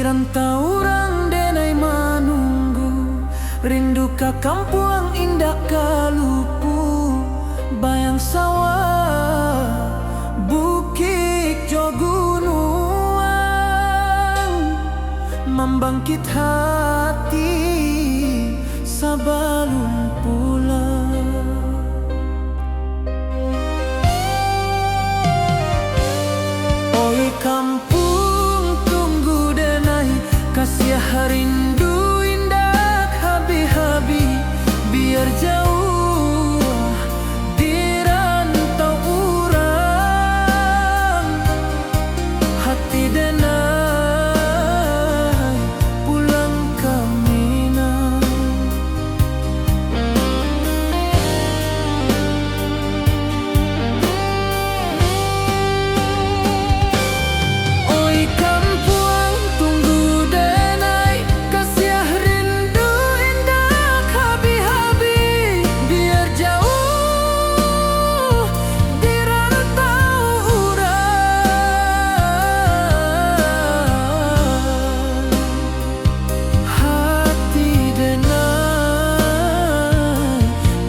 rantau orang denai manunggu, rindu ka kampung indah kalupu, bayang sawah, bukit jo gunung, membangkit hati sabalun pulang. Oi kampung tunggu denai, kasih rindu indah habi-habi, biar jauh di rantau urang, hati denai pulang ke Minang. Oi kampung tunggu denai, kasih rindu indah habi-habi, biar jauh di rantau urang, hati denai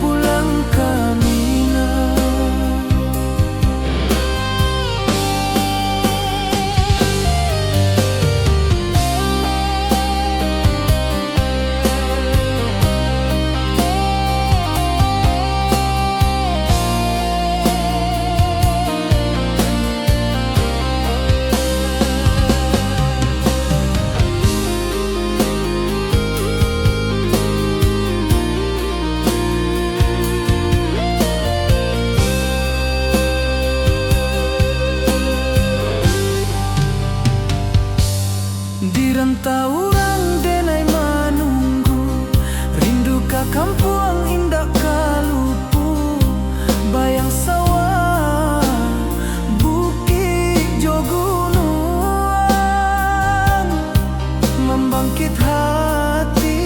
pulang ke Minang. Di rantau orang denai manunggu, rindu ka kampung indah kalupu, bayang sawah, bukit jo gunung, membangkit hati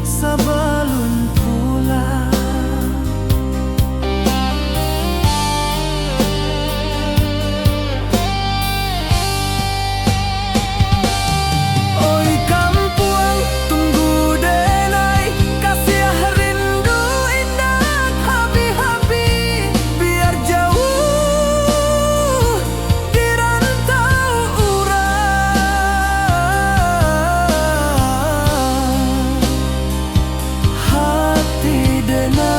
sabalun pulang. Oi kampung tunggu denai, kasih rindu indah habi-habi, biar jauh di rantau urang, hati denai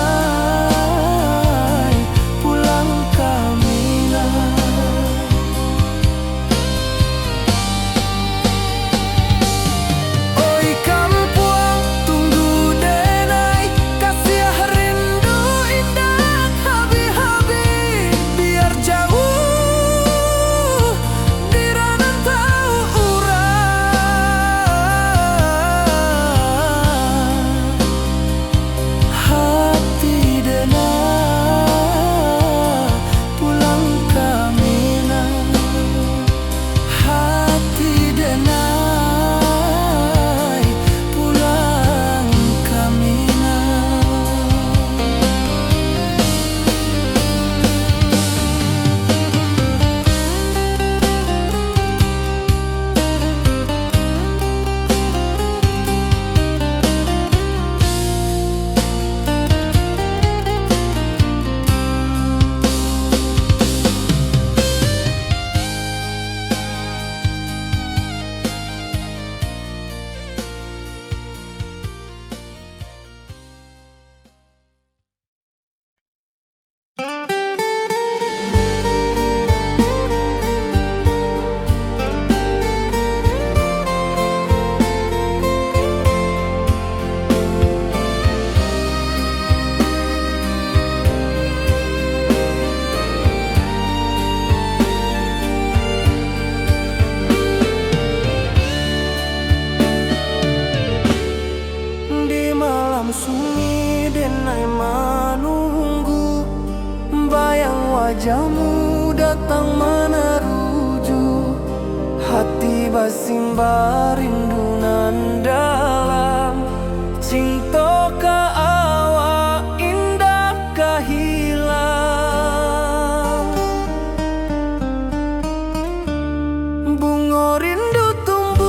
pulang ke Minang. Oi kampung tunggu denai, kasih rindu indah habi-habi, biar jauh di rantau urang, hati denai pulang ke Minang, hati denai pulang ke Minang. Di malam sunyi denai manunggu, bayang wajahmu datang meneruju, hati basimba rindu nan dalam, cinta ka awak indah ka hilang, bunga rindu tumbuh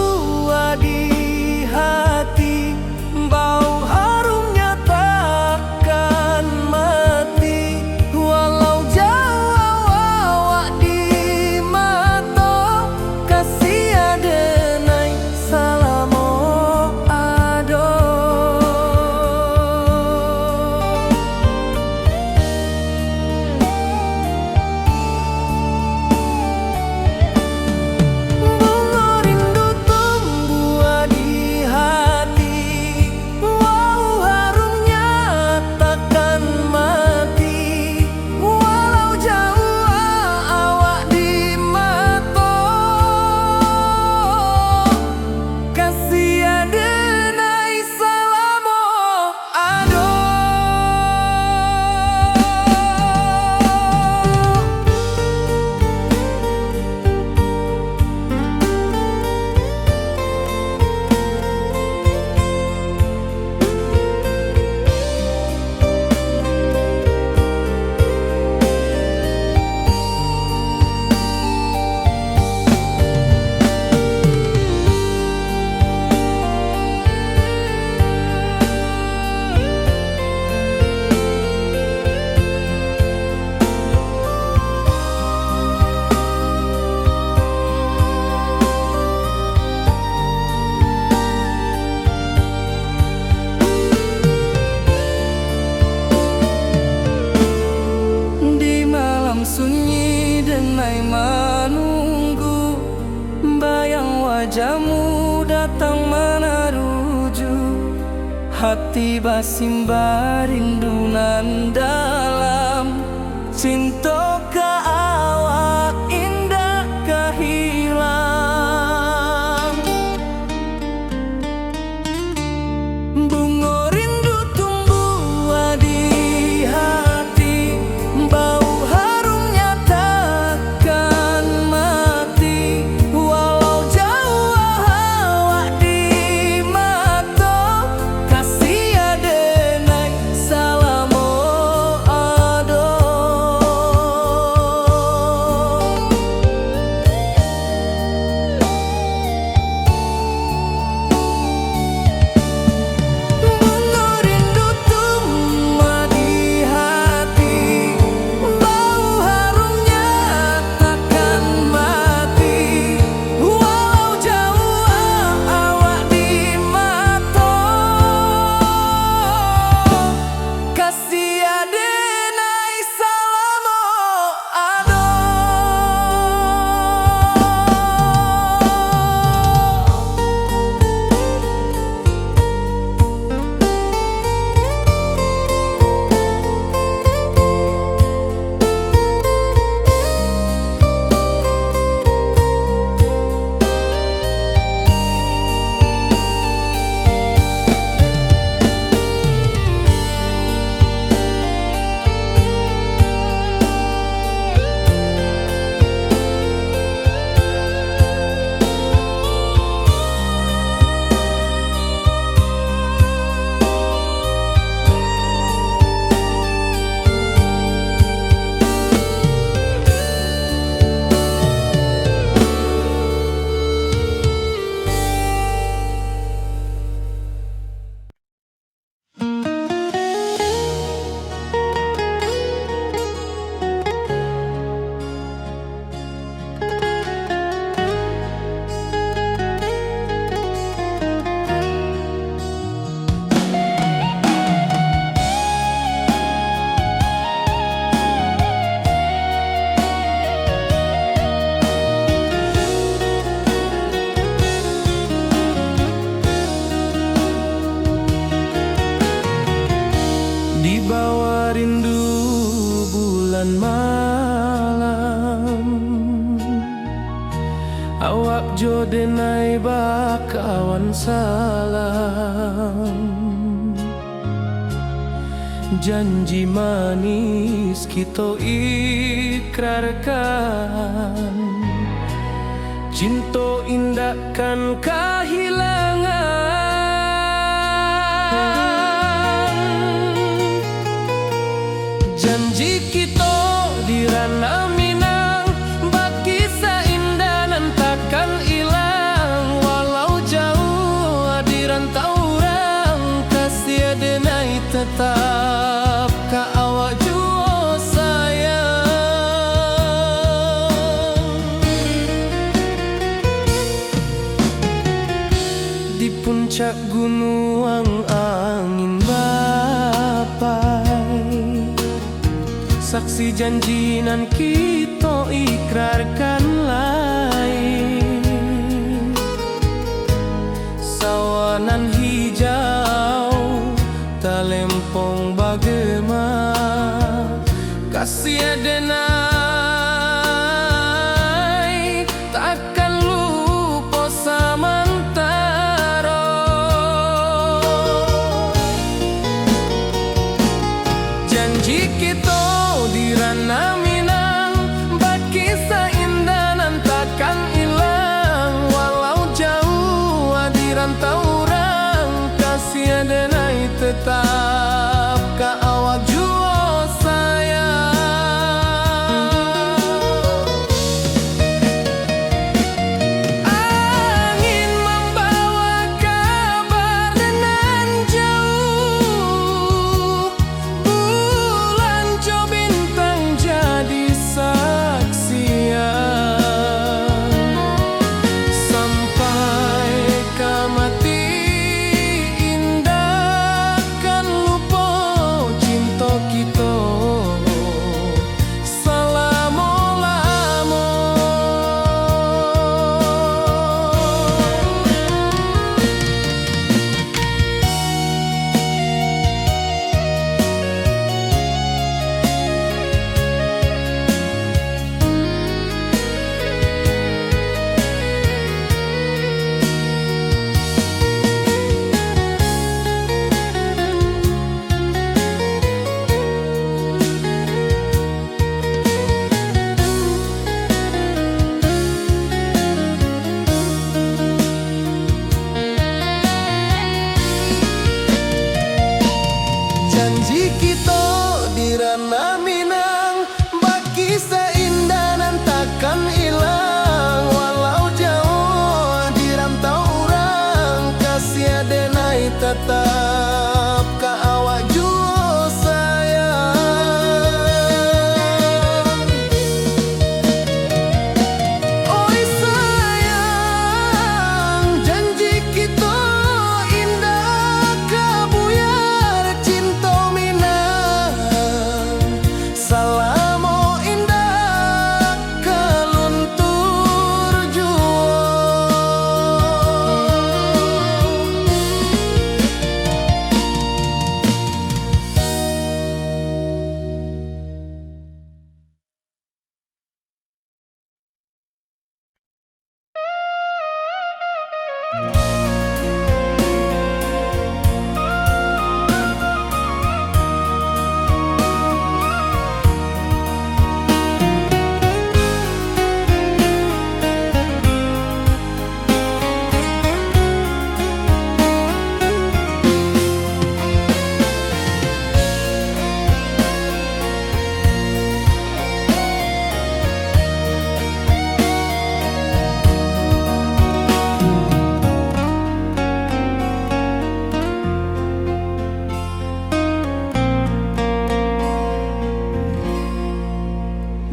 wajahmu datang meneruju, hati basimba rindu nan dalam. Cinta ka awak indah kehilang. Bunga rindu tumbuh di hati, bau harumnya takkan mati. Walau jauh awak di mata, kasih adenai salamo ado. Bunga rindu tumbuh di hati, bau harumnya takkan mati. Walau jauh awak di mata, kasih adenai salamo ado. Di bawah rindu bulan malam, awak jo denai bakawan salam. Janji manis kita ikrarkan, cinta indahkan kehilangan. Janji kita di ranah Minang, bakisah indah nan takkan hilang. Walau jauh di rantau orang, kasih adenai tetap ka awak jua sayang. Di puncak gunung angin bapai, saksi janji nan kita ikrarkan lain. Sawanan hijau talempong bagema, kasih adenai takkan lupa samantara. Janji kita di ranah Minang, bakisah indah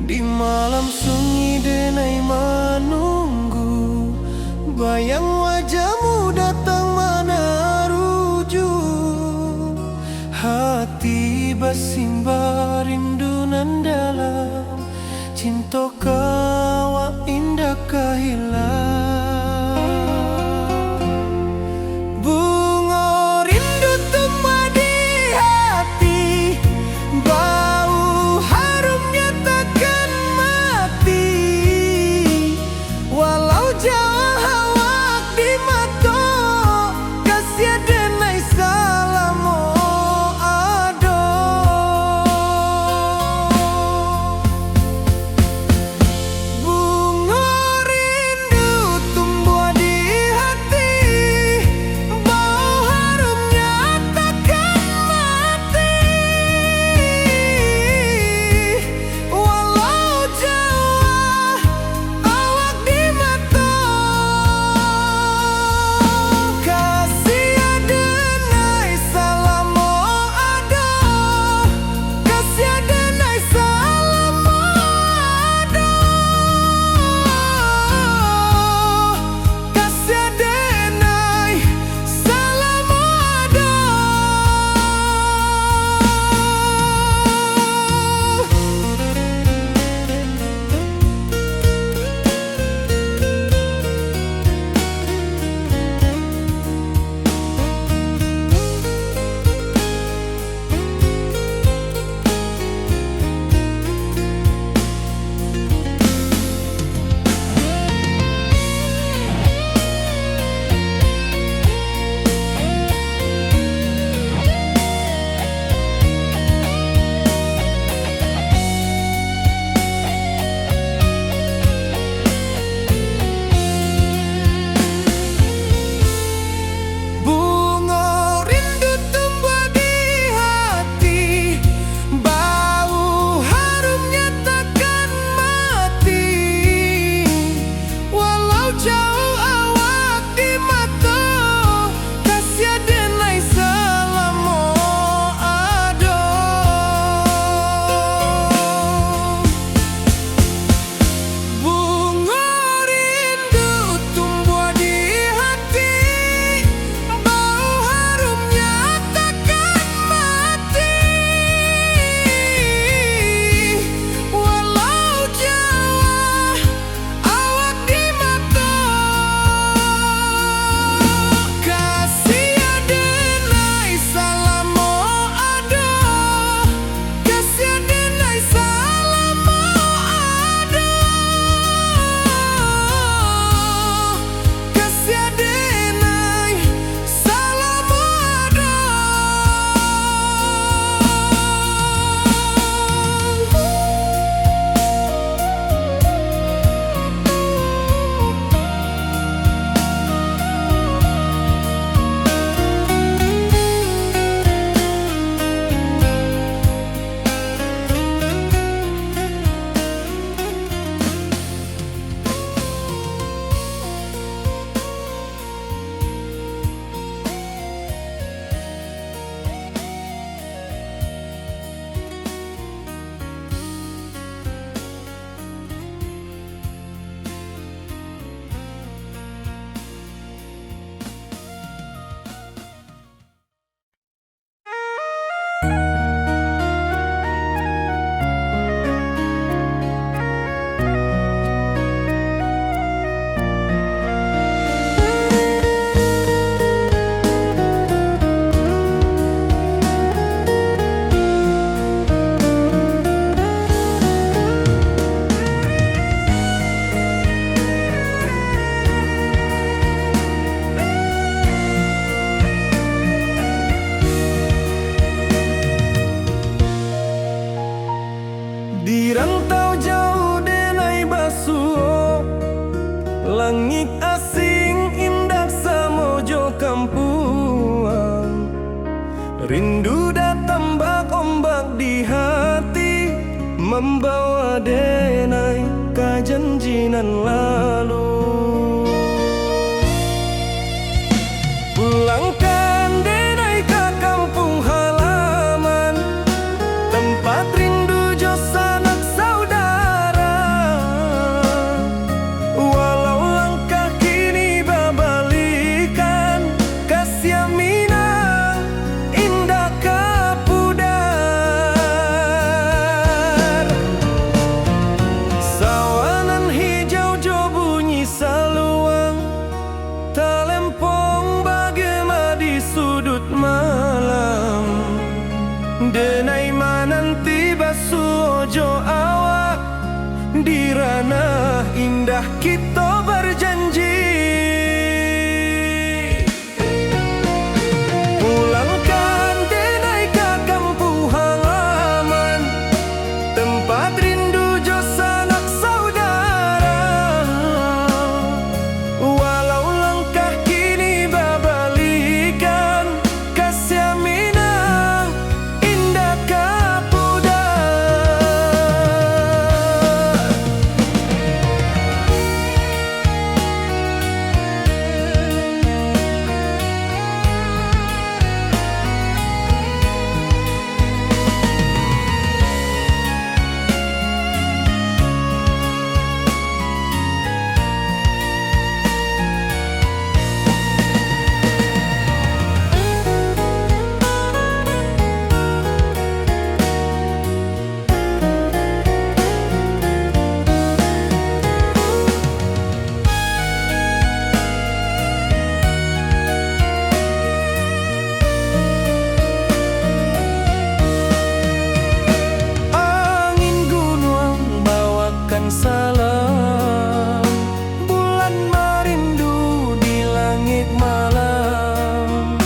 Di malam sunyi denai menunggu, bayang wajahmu datang meneruju. Hati bersimbar rindu nan dalam, cinta kawa indah kehilang. Bunga rindu tumbuh di hati, bau harumnya takkan mati. Walau jauh awak di mata, kasih denai salamo ado. asing indah samojo kampuang. Rindu datang ombak di hati, membawa denai kajanjinan lalu. Pulangkan denai ke kampung halaman, tempat rindu jo sanak saudara. Walau langkah kini babalikan, kasih Minang indah kapudar. Sawanan hijau jo bunyi saluang, talempong bagema di sudut malam. Denai mananti basuojo awak, di ranah indah kita berjanji. Pulangkan denai ke kampung halaman, tempat rindu jo sanak saudara. Walau langkah kini babalikan, kasih Minang indah kapudar. Angin gunung bawakan salam, bulan merindu di langit malam.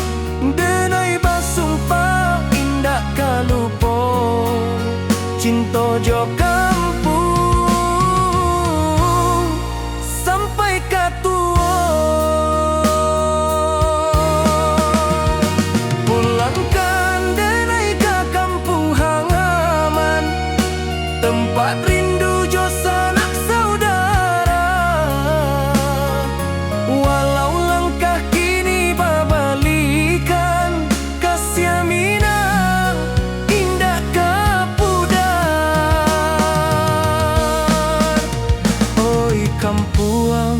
Denai basumpah indah kalupo, cinta jo kampung sampai katua. Pulangkan denai ke kampung halaman, tempat rindu jo sanak saudara. Walau langkah kini babalikan, kasih Minang indah kapudar. Oi kampuang,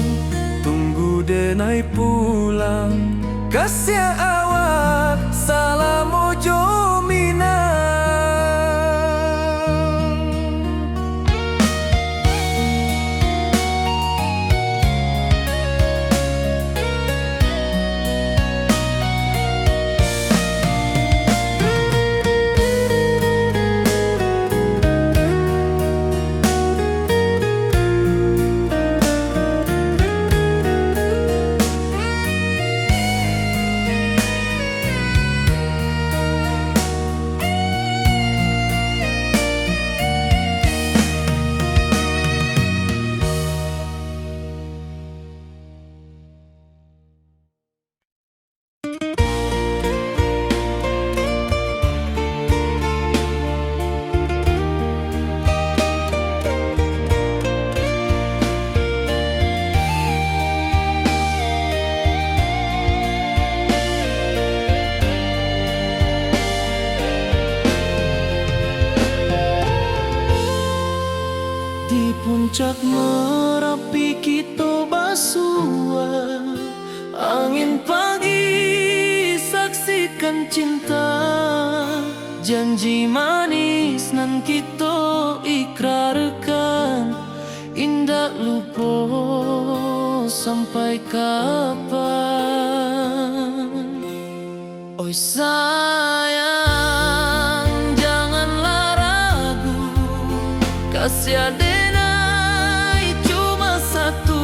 tunggu denai pulang, kasih awak salam ojo Minang. Di puncak Merapi kita basua, angin pagi saksikan cinta. Janji manis nan kita ikrarkan, indah lupa sampai kapan. Oi sayang, janganlah ragu, kasih denai cuma satu.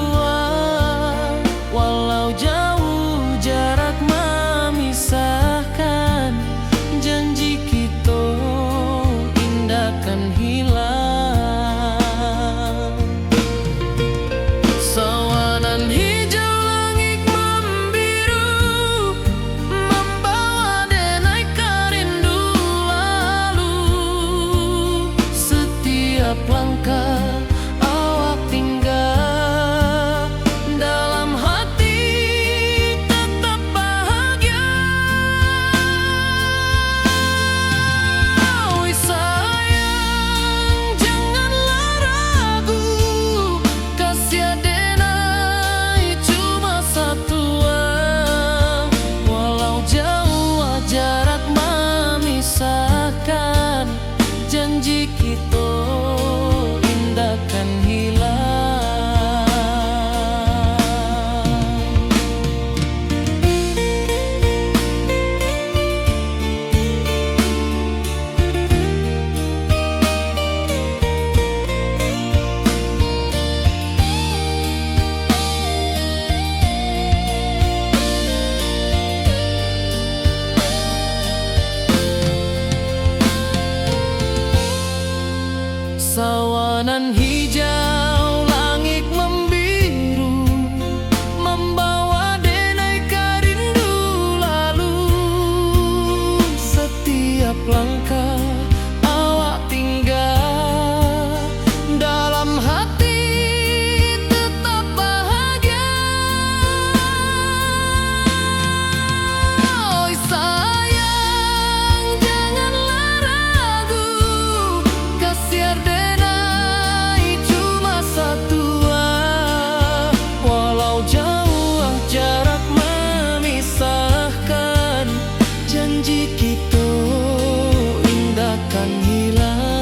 Walau jauh jarak memisahkan, janji kita indah kan hilang. Sawanan hijau Hutan hijau, langit membiru, membawa denai rindu lalu. Setiap langkah awak tinggal, dalam hati tetap bahagia. Oi sayang, janganlah ragu, kasiar denai cuma satu. Walau jauh jarak memisahkan, janji kita indahkan hilang.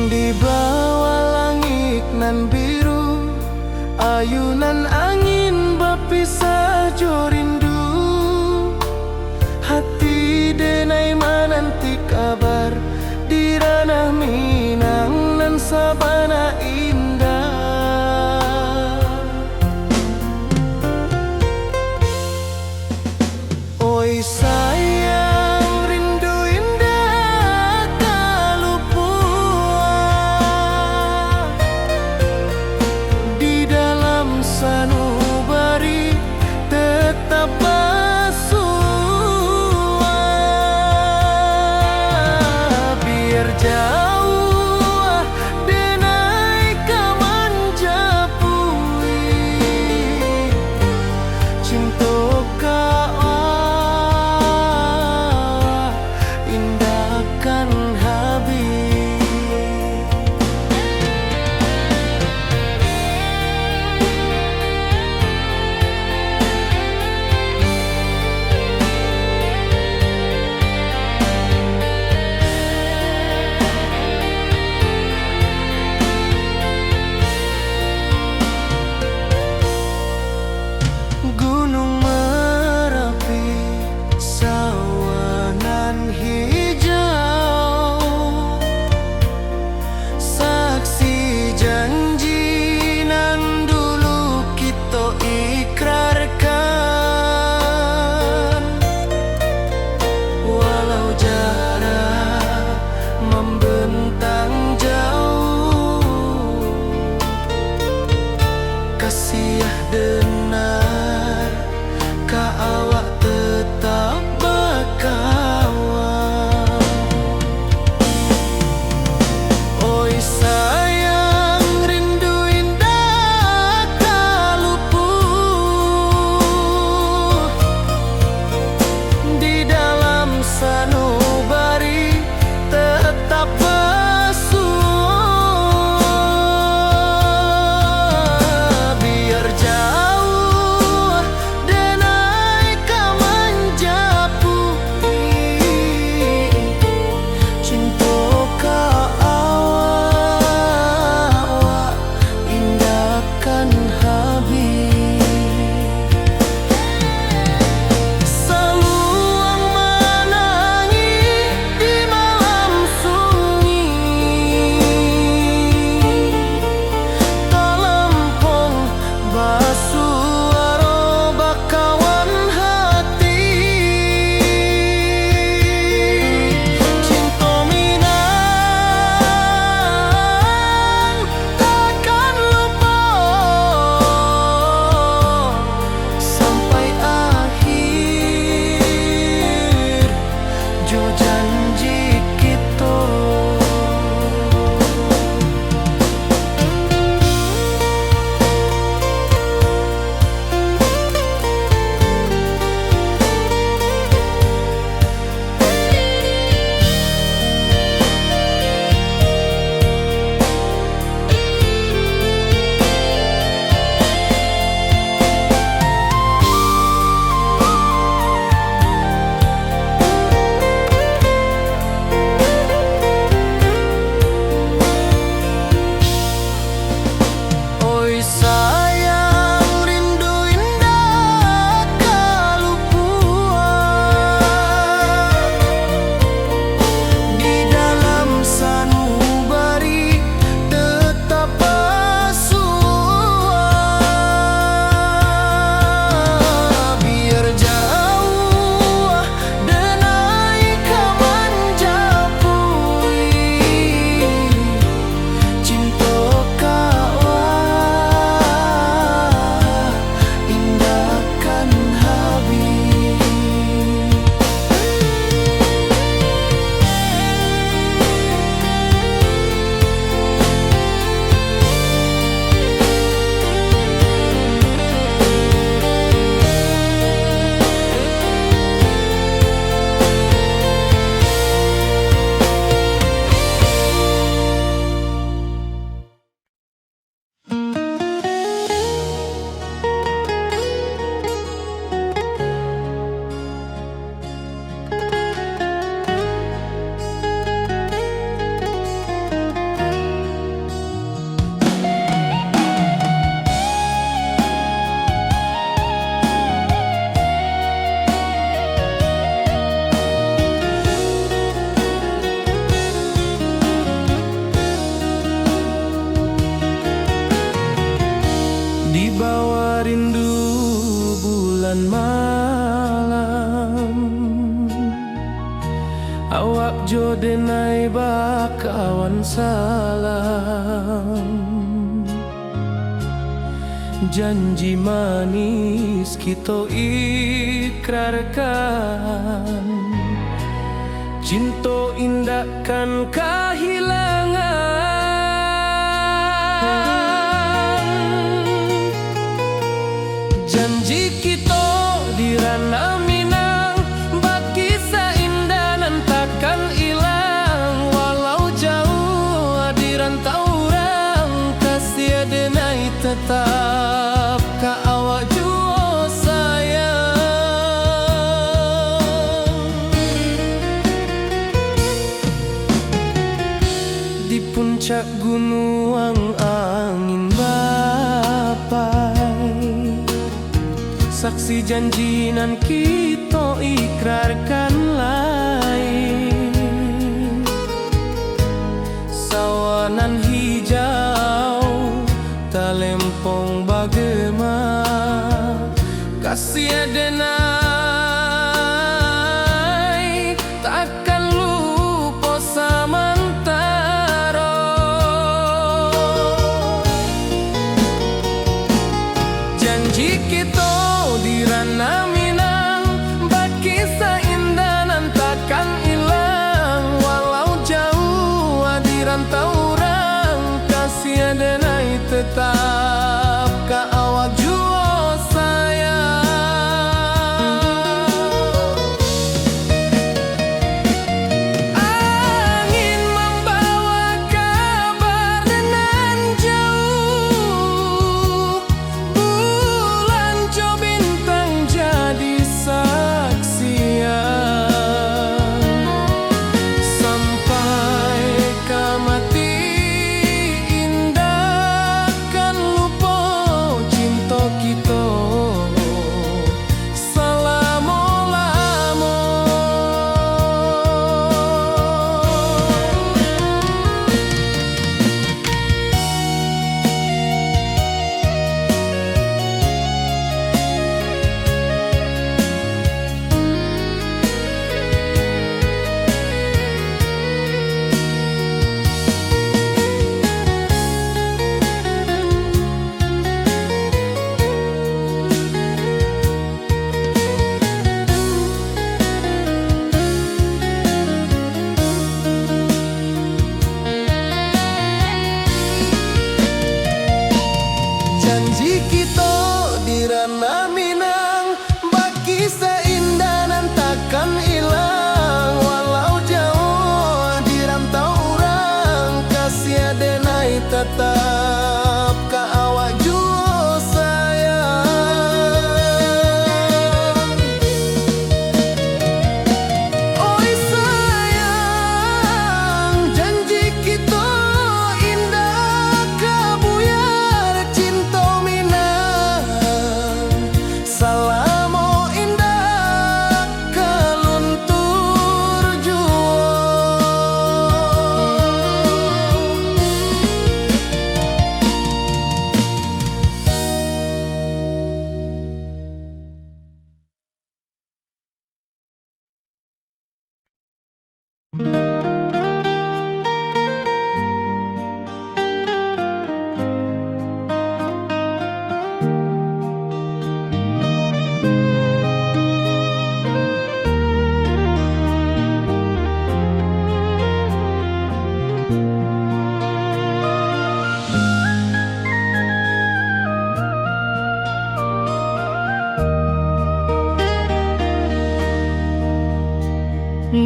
Di bawah langit nan biru, ayunan angin berpisah jo rindu. Hati denai menanti kabar di ranah Minang nan sabana indah. Oi sayang, rindu indah kalupua di dalam sanubari tetap bersua. Biar jauh denai kaman japui, cinta indahkan habis. kawan salam. Janji manis kita ikrarkan, cinta indahkan kehilangan. Janji kita di ranah Minang, bagi seindah nan takkan hilang. Walau jauh di rantau orang, kasih denai tetap ka awak jua sayang. Di puncak gunung angin bapai, saksi janji nan kita ikrarkan lain. Sawanan hijau talempong bagema, kasih denai takkan lupa samantara. Janji kita di ranah Minang, bagi seindah nan takkan hilang. Walau jauh di rantau orang, kasih denai tetap ka awak jua sayang. Angin membawa kabar nan jauh, bulan jo bintang jadi saksian. Sampai ke mati indahkan lupa cinta kita selama-lama. Janji kita di ranah Minang, bagi seindah nan takkan hilang. Walau jauh di rantau orang, kasih denai tetap ka awak jua sayang. Oi sayang, janji kita indah kabuyar cinta Minang. Salamo indah keluntur jua.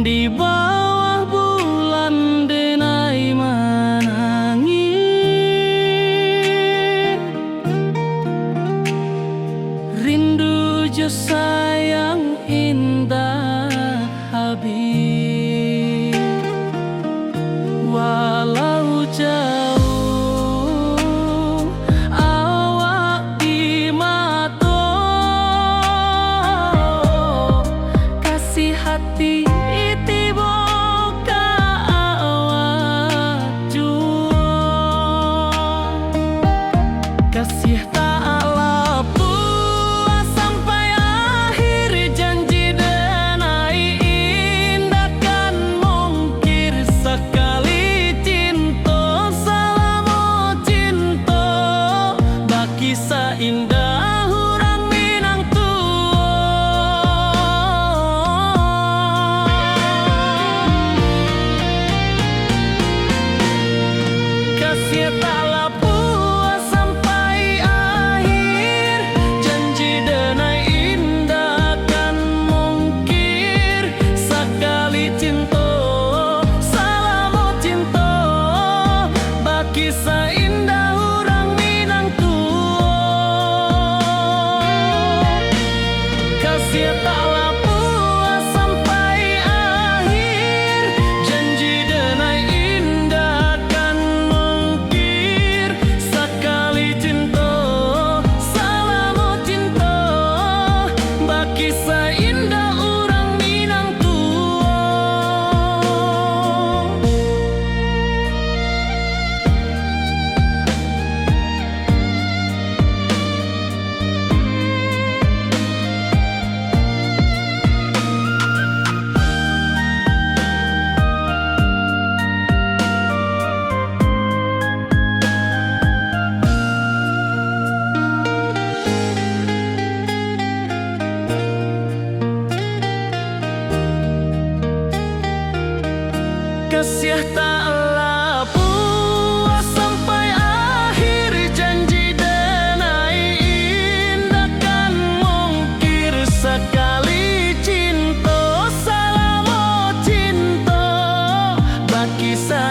Di bawah bulan denai menangis, rindu jo sayang indah habis. Walau jauh awak di mata, kasih hati kasih tak puas sampai akhir. Janji denai indahkan mungkir sekali.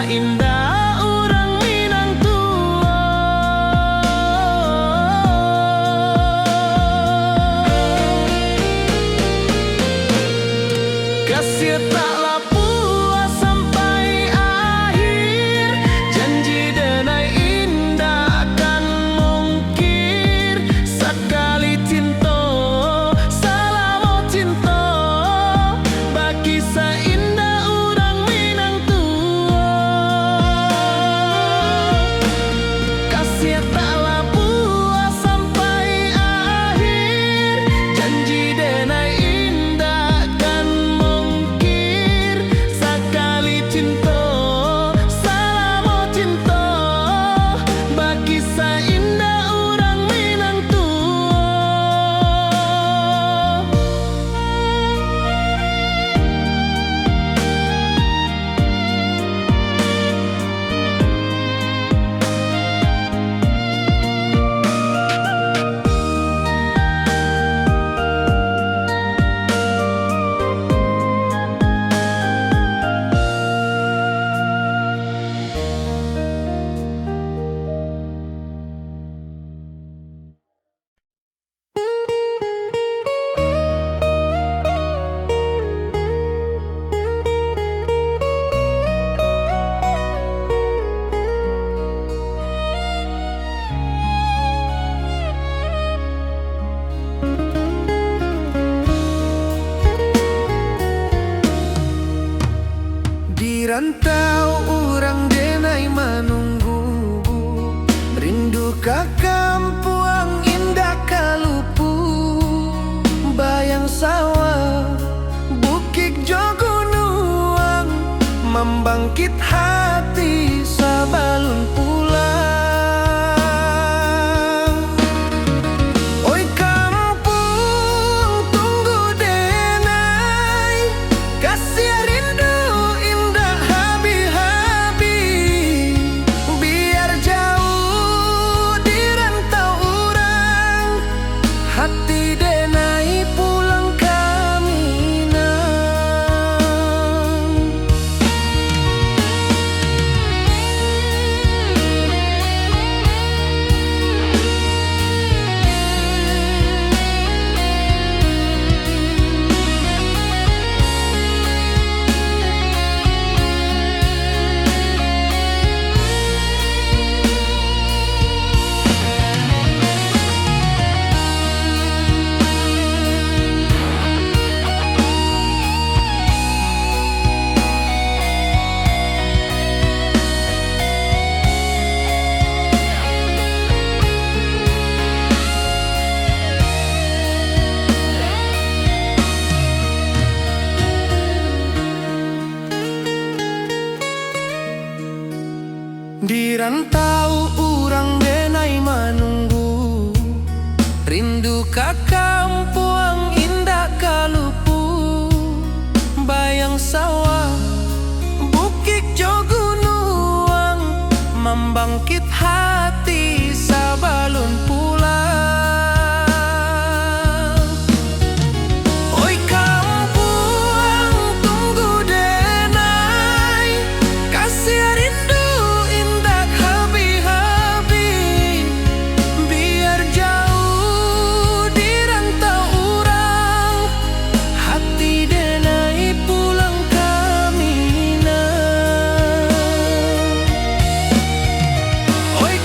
indah urang Minang tua. Kasih taklah puas sampai akhir, janji denai indah akan mungkir. Sekali cinta, salam cinta, bagi seindah urang Minang tua. Kasih taklah puas sampai akhir, janji denai indah akan mungkir. Sekali cinta, salam cinta, bagi seindah urang Minang tua. Di rantau urang denai menunggu, rindu ka kampuang indah kalupu. Bayang sawah, bukit jo gunung, membangkit hati sabalun pulang. Oi kampung tunggu denai, kasih rindu indah habi-habi. Biar jauh di rantau urang, hati denai pulang ke Minang. Di rantau urang denai menunggu, rindu ka kampuang indah kalupu. Bayang sawah, bukit jo gunung, membangkit hati sabalun pulang. Oi kampuang tunggu denai, kasih rindu indah habi-habi. Biar jauh di rantau urang, hati denai pulang ke Minang. Oi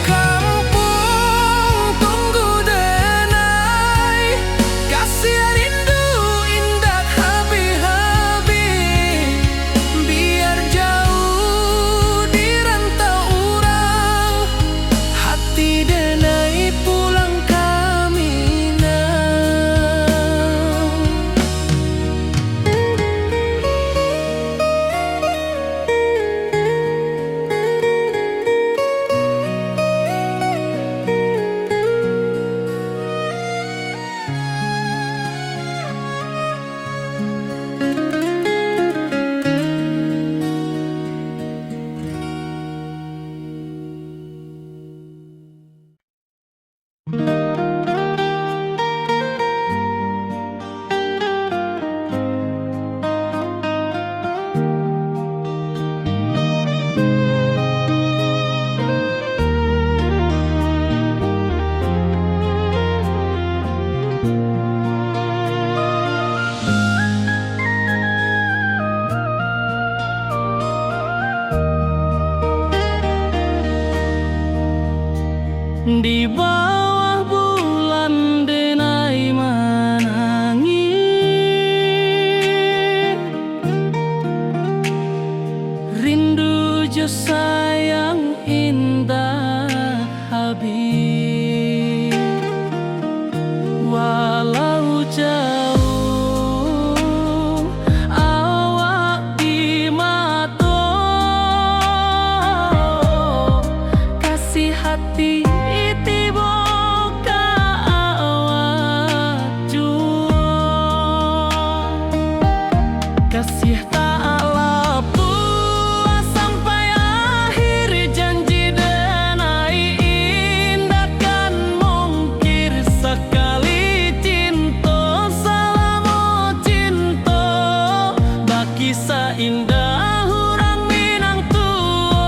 Di bawah bulan denai menangi, rindu jo sayang indah habis. Walau jauh awak di mata, kasih hati kasih tak puas sampai akhir, janji denai indah kan mungkir sekali cinta, selama cinta baki seindah orang Minang tua.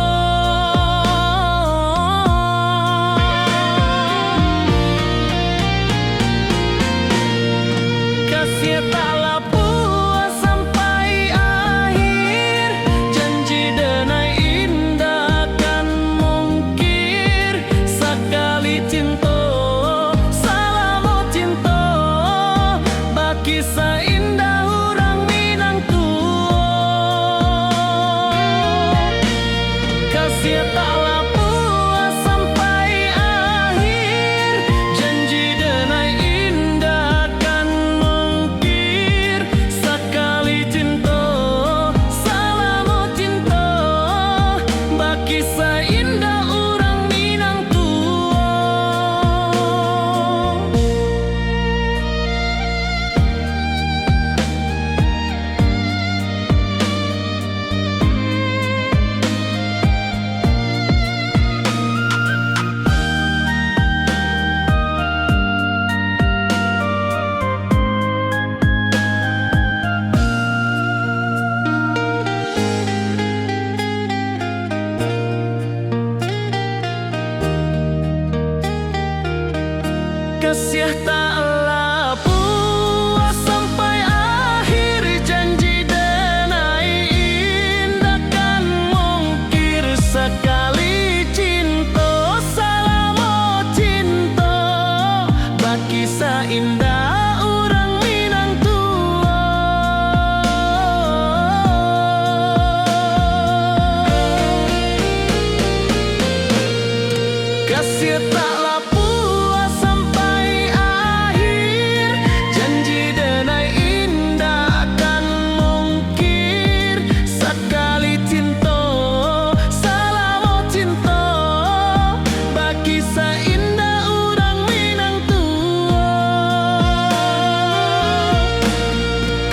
Kasih tak puas sampai akhir, janji denai indah kan mungkir sekali cinta, selama cinta baki seindah orang Minang tua. Kasih tak puas sampai akhir, janji denai indah kan mungkir sekali cinta, selama cinta baki seindah orang Minang tua. Kasih tak puas sampai akhir, janji denai indah kan mungkir sekali cinta, selama cinta baki seindah orang Minang tua. Kasih tak puas sampai akhir, janji denai indah kan mungkir sekali cinta, selama cinta baki seindah orang Minang tua.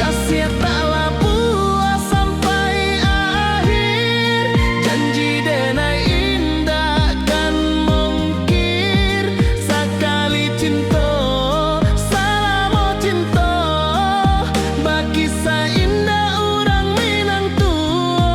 Kasih tak puas sampai akhir, janji denai indah kan mungkir sekali cinta, selama cinta baki seindah orang Minang tua.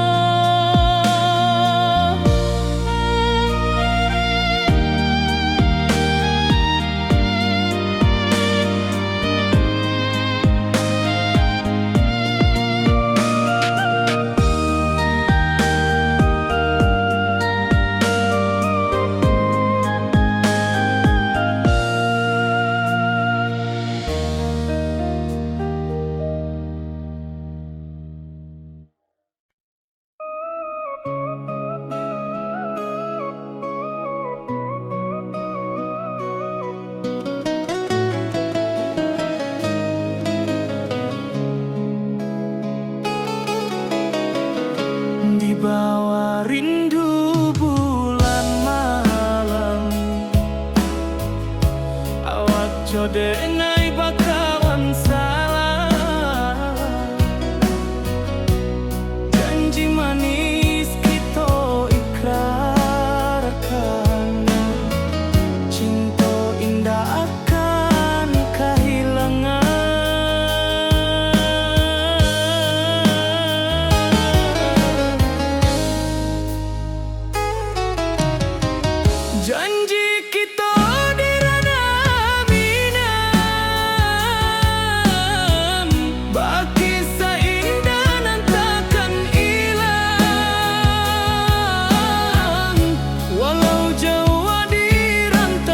Di bawah rindu bulan malam, awak jo denai bakawan salah, janji manis kita ikrarkan, cinta indah akan kehilangan. Janji kita di rana Minang, baki seindah nan takkan hilang. Walau jauh di rantau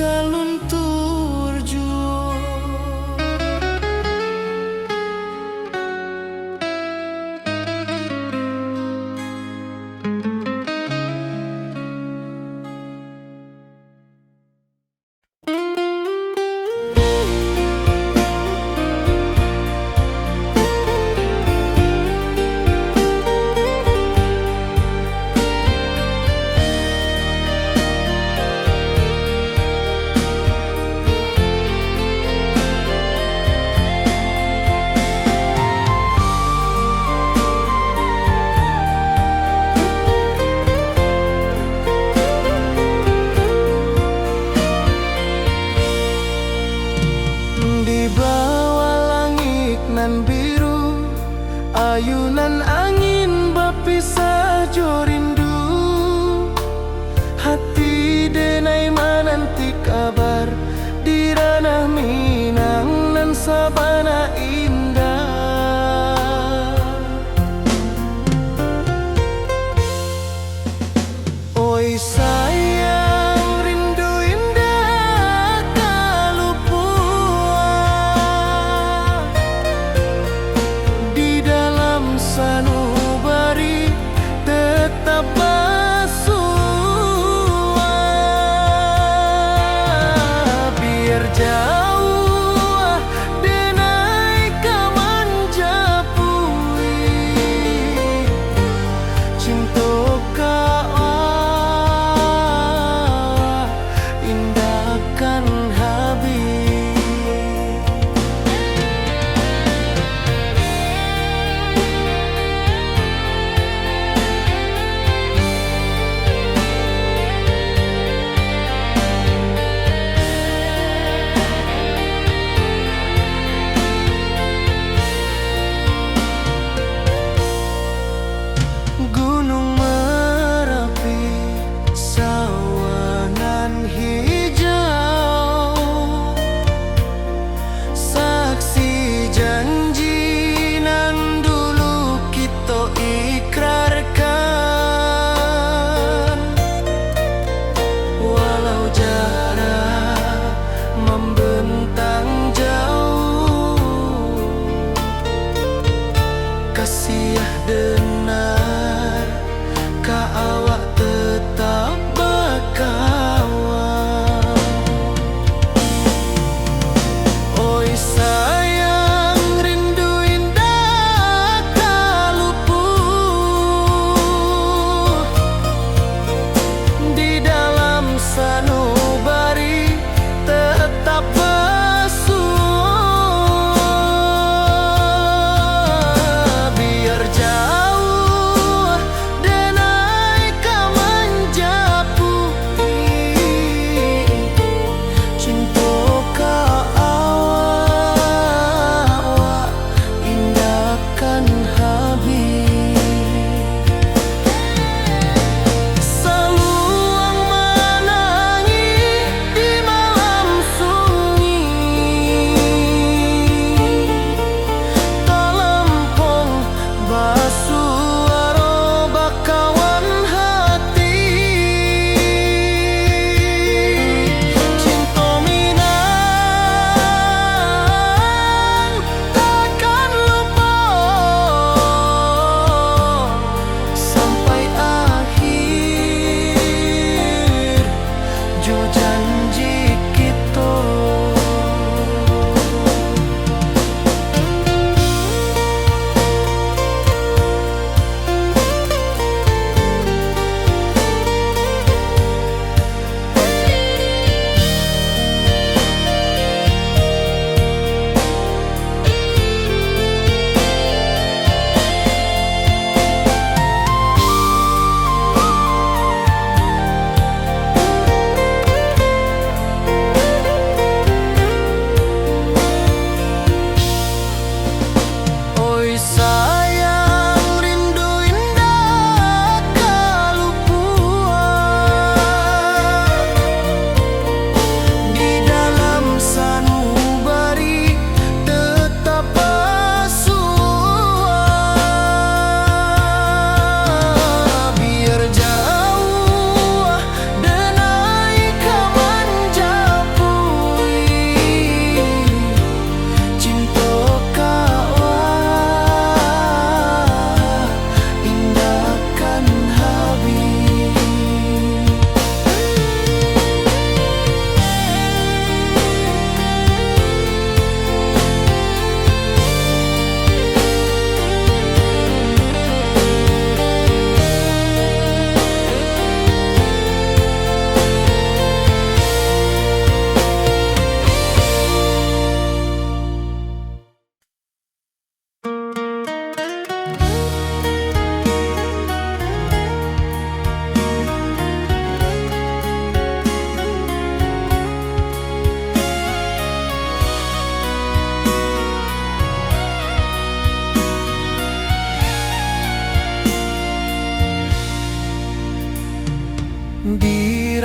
saluntur jua. Di bawah langit nan biru, ayunan angin berpisah jo rindu. Hati denai menanti kabar di ranah Minang nan sabana indah. Oi sayang, rindu indah kalupua di dalam sanu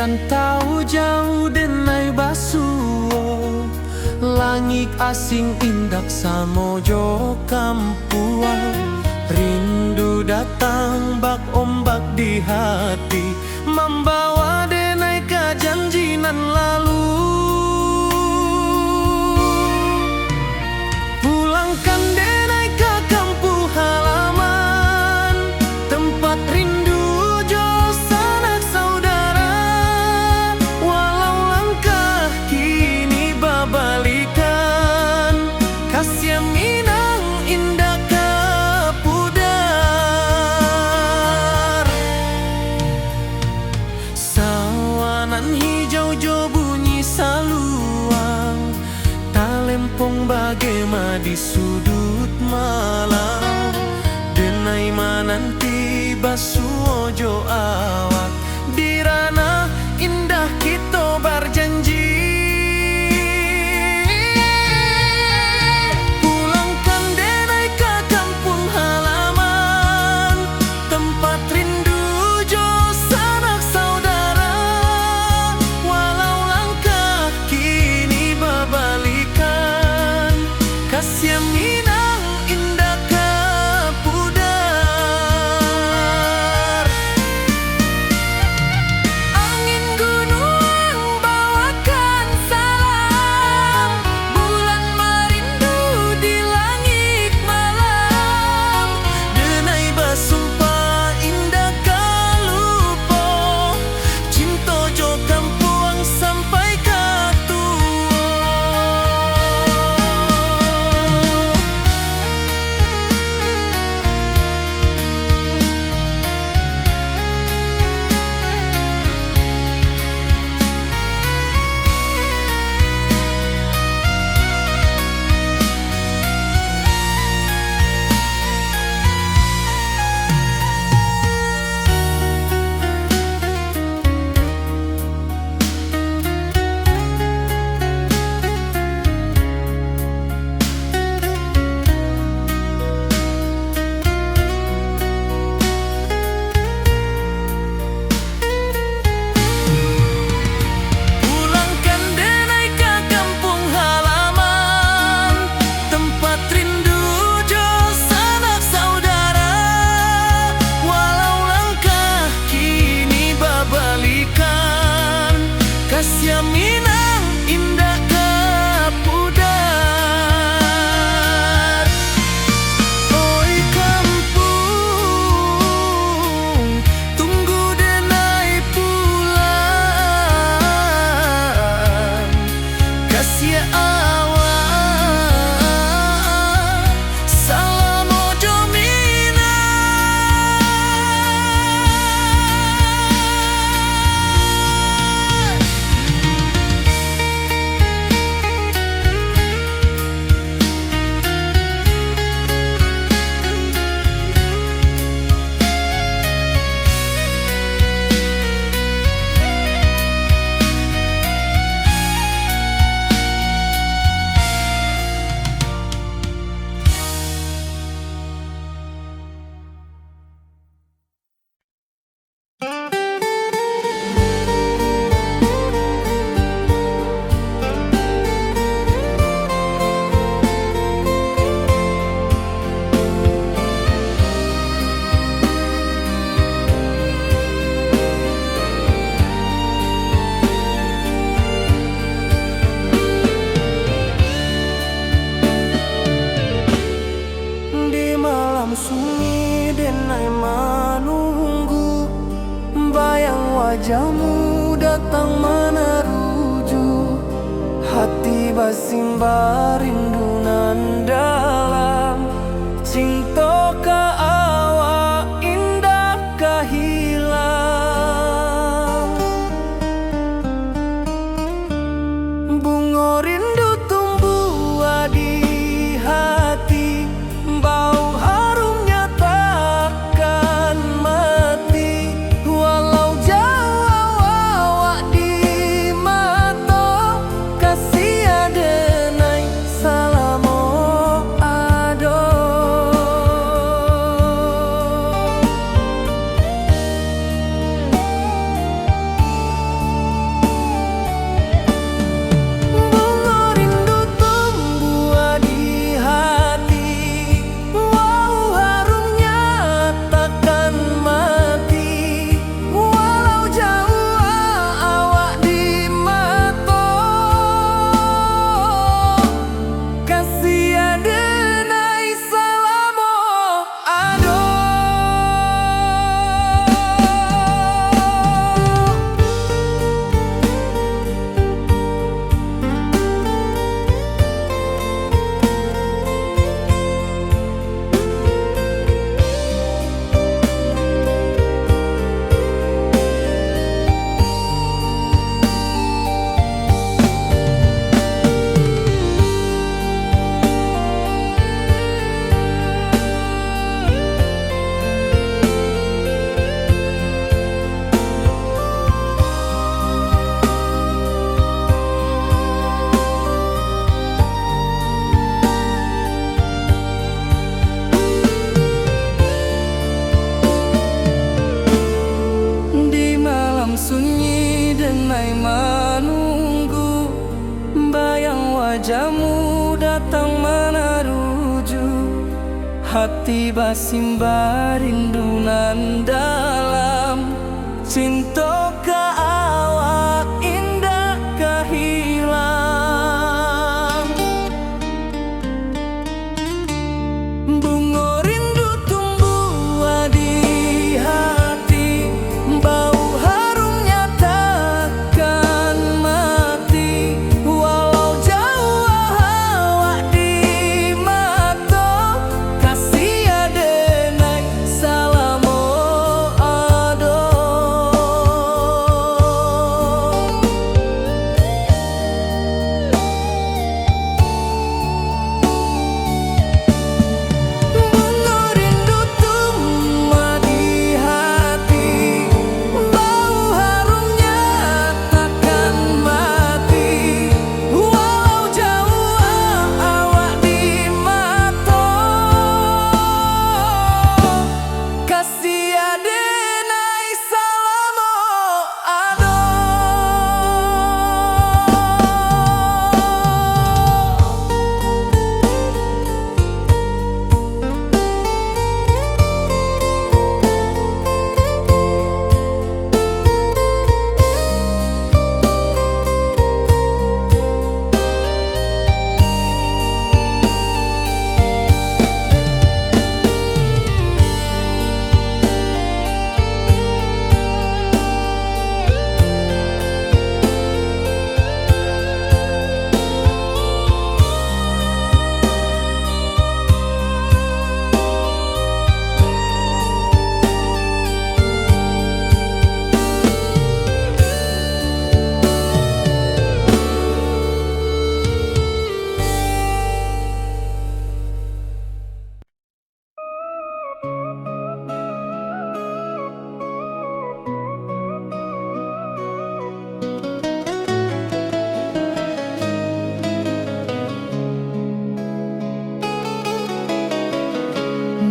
rantau jauh denai basuo, langit asing indak samojo kampuang. Rindu datang bak ombak di hati, membawa denai ke janjinan lalu. Pulangkan denai ke kampung halaman, tempat rindu jo sanak saudara. Walau langkah kini babalikan, kasih Minang indah ke pudar. Sawanan hijau jo bunyi saluang, talempong bagema di sudut malam. Denai mananti basuo jo awak, di ranah indah kita berjanji. Pulangkan denai ke kampung halaman, tempat rindu jo sanak saudara. Walau langkah kini babalikan, kasih Minang indah ke pudar. Angin gunung bawakan salam, bulan merindu di langit malam. Denai basumpah indah kalupo, cinta jo kampuang sampai ke tua. Pulangkan denai ke kampung halaman, tempat rindu jo sanak saudara. Walau langkah kini babalikan, kasih Minang indah ke pudar. Oi kampung, tunggu denai pulang. Kasih awak, salam ojo Minang. Di malam sunyi denai menunggu, bayang wajahmu datang meneruju. Hati basimba rindu nan dalam, cinta ke awak indah kehilang. Bunga rindu tumbuh di hati, bau harumnya takkan mati. Walau jauh awak di mata, kasih adenai salam ado. wajahmu datang meneruju, hati basimba rindunan dalam cinta ka awak indah kahilang. Bunga rindu tumbuh di hati, bau harumnya takkan mati. Walau jauh awak di mata, kasih adenai salamo ado. Bunga rindu tumbuh di hati, bau harumnya takkan mati. Walau jauh awak di mata, kasih adenai salamo ado.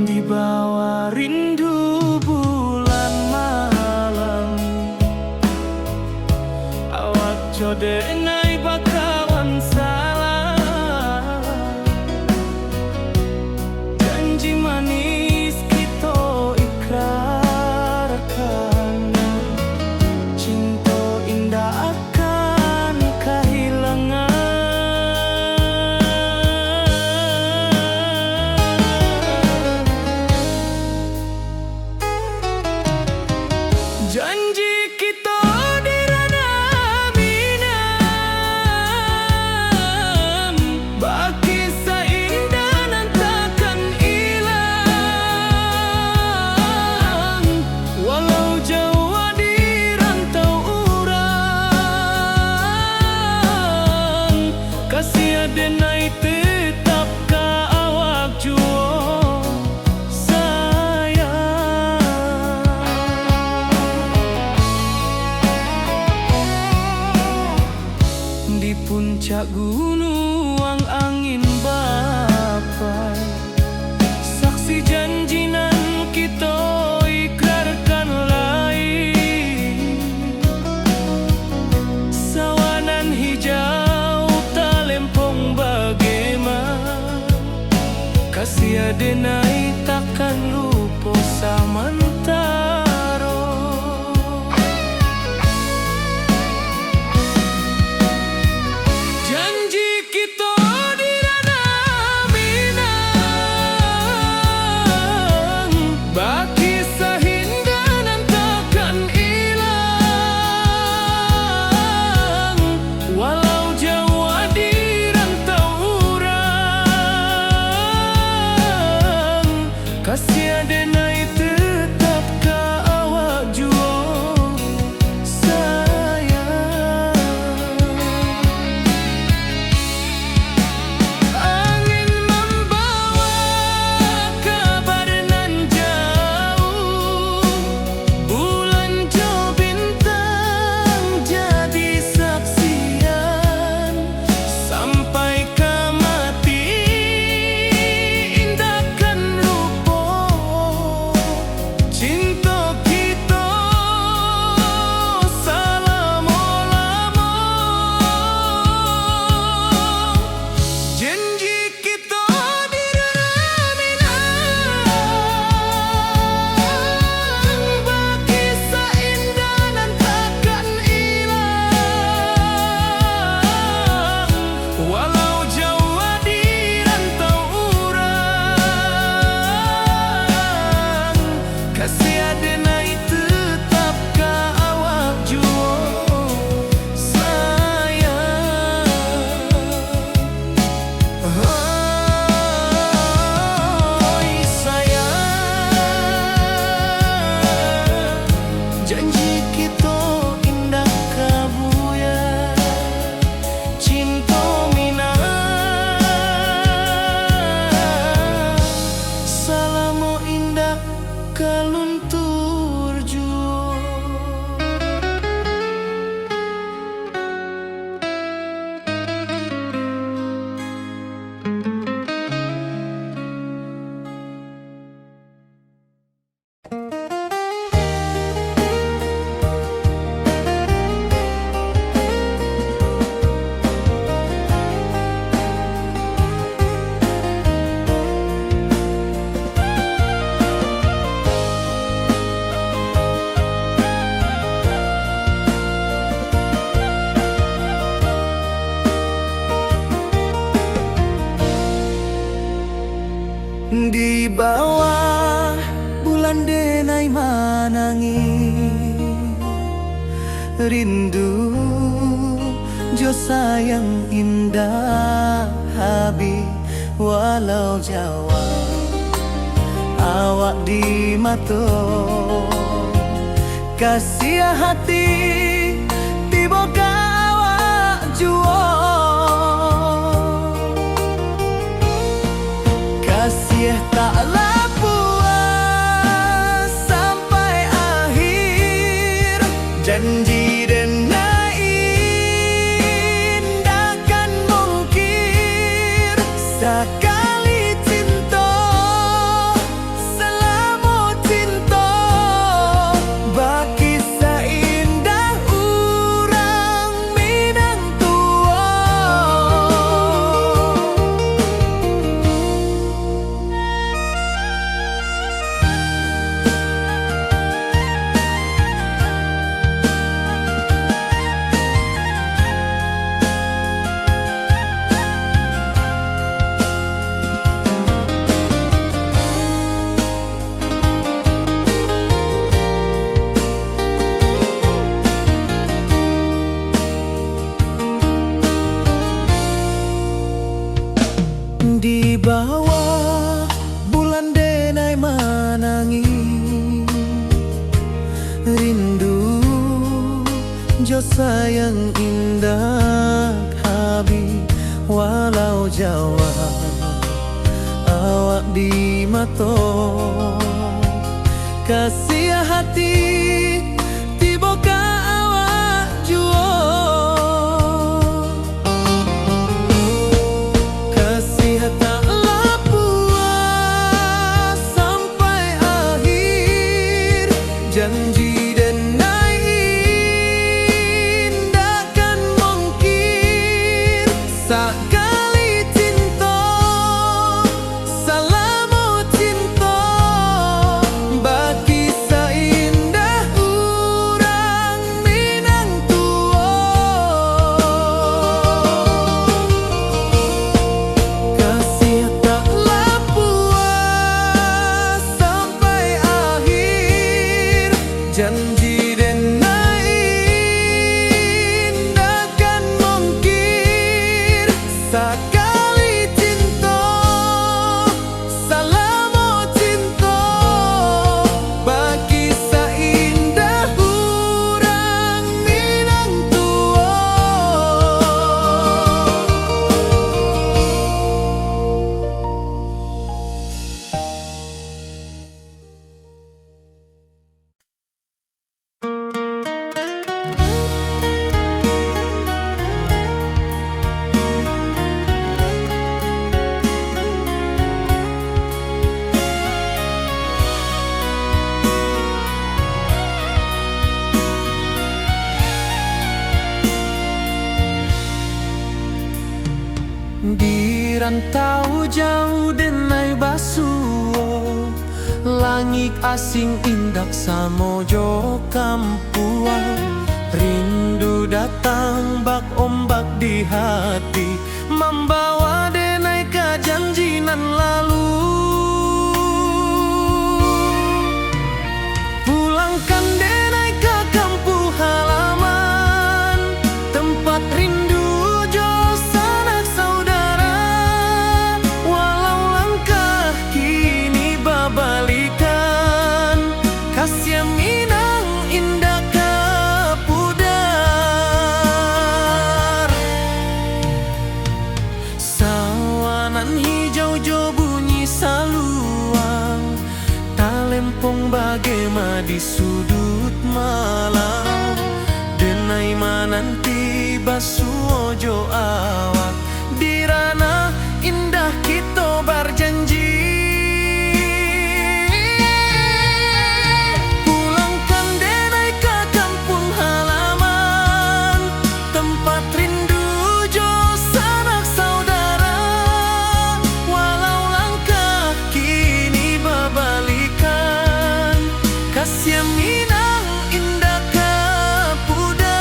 Di bawah rindu bulan malam, awak jodenai bakawan salah. Janji manis kita ikrarkan, cinta indah akan kehilangan. Janji kita di ranah minam, baki seindah nan takkan hilang. Walau jauh di rantau urang, kasih adenai tetap ka awak jua di puncak gunung angin bapai, saksi janji nan kita ikrarkan lain. Sawanan hijau talempong bagaimana, kasih adenai takkan lupa samantara. Janji kita di ranah minam, baki sahinda nan takkan hilang. Walau jauh di rantau urang, kasih Di bawah bulan denai manangi, rindu jo sayang indah habi walau Jawa awak di mato kasih hati tiba awak juo kasih taklah puas sampai akhir janji denai indahkan mungkir sekali cinta selama cinta baki seindah urang Minang tua. Di bawah bulan denai manangi, rindu jo sayang indah habi walau Jawa awak di mato kasih hati tiba ka awak juo kasih taklah puas sampai akhir janji denai indahkan mungkir sekali cinta selama cinta baki seindah urang Minang tua kasih taklah puas sampai akhir janji denai indahkan mungkir sekali cinta selama cinta baki seindah urang Minang tua. Di rantau jauh denai basuo langit asing indak samojo kampuan rindu datang bak ombak di hati membawa denai ke janji nan lalu pulangkan denai ke kampung halaman tempat rindu jo sanak saudara walau langkah kini babalikan kasih Minang indah kapudar sawanan hijau jo bunyi saluang talempong bagema di sudut malam denai mananti basuo jo awak di ranah indah kita berjanji pulangkan denai ke kampung halaman tempat rindu jo sanak saudara walau langkah kini babalikan kasih Minang indah kapudar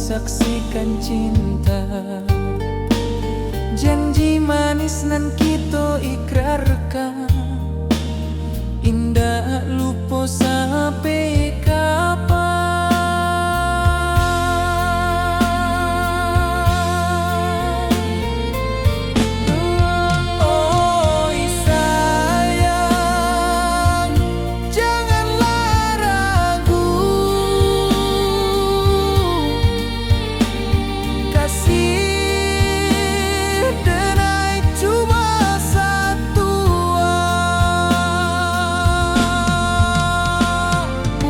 saksikan cinta. Janji manis nan kita ikrarkan, indah lupa sampai kapan. Oi sayang, janganlah ragu, kasih denai cuma satu.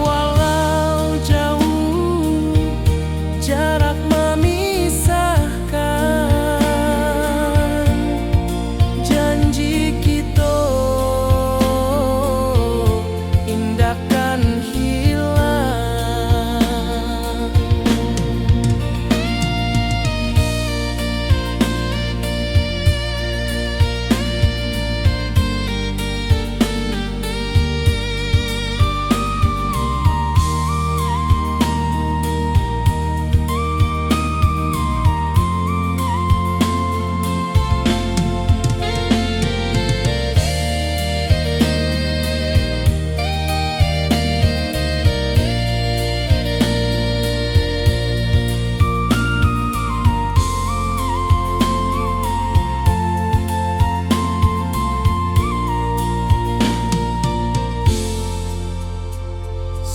Walau jauh jarak memisahkan, janji kita indahkan hilang.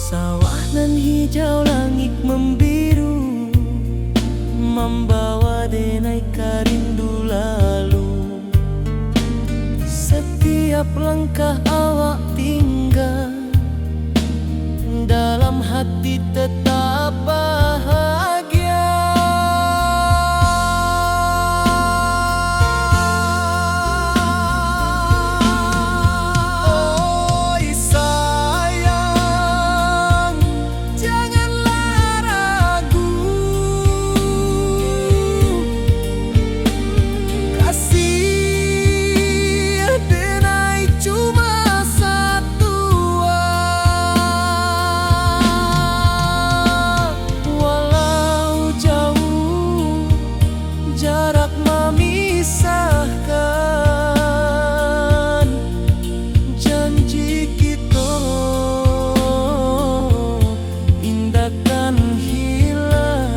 Sawah nan hijau, langit membiru, membawa denai rindu lalu. Setiap langkah awak tinggal, dalam hati tetap bahagia. Oi sayang, janganlah ragu, kasih denai cuma satu. Walau jauh jarak memisahkan, janji kita indahkan hilang.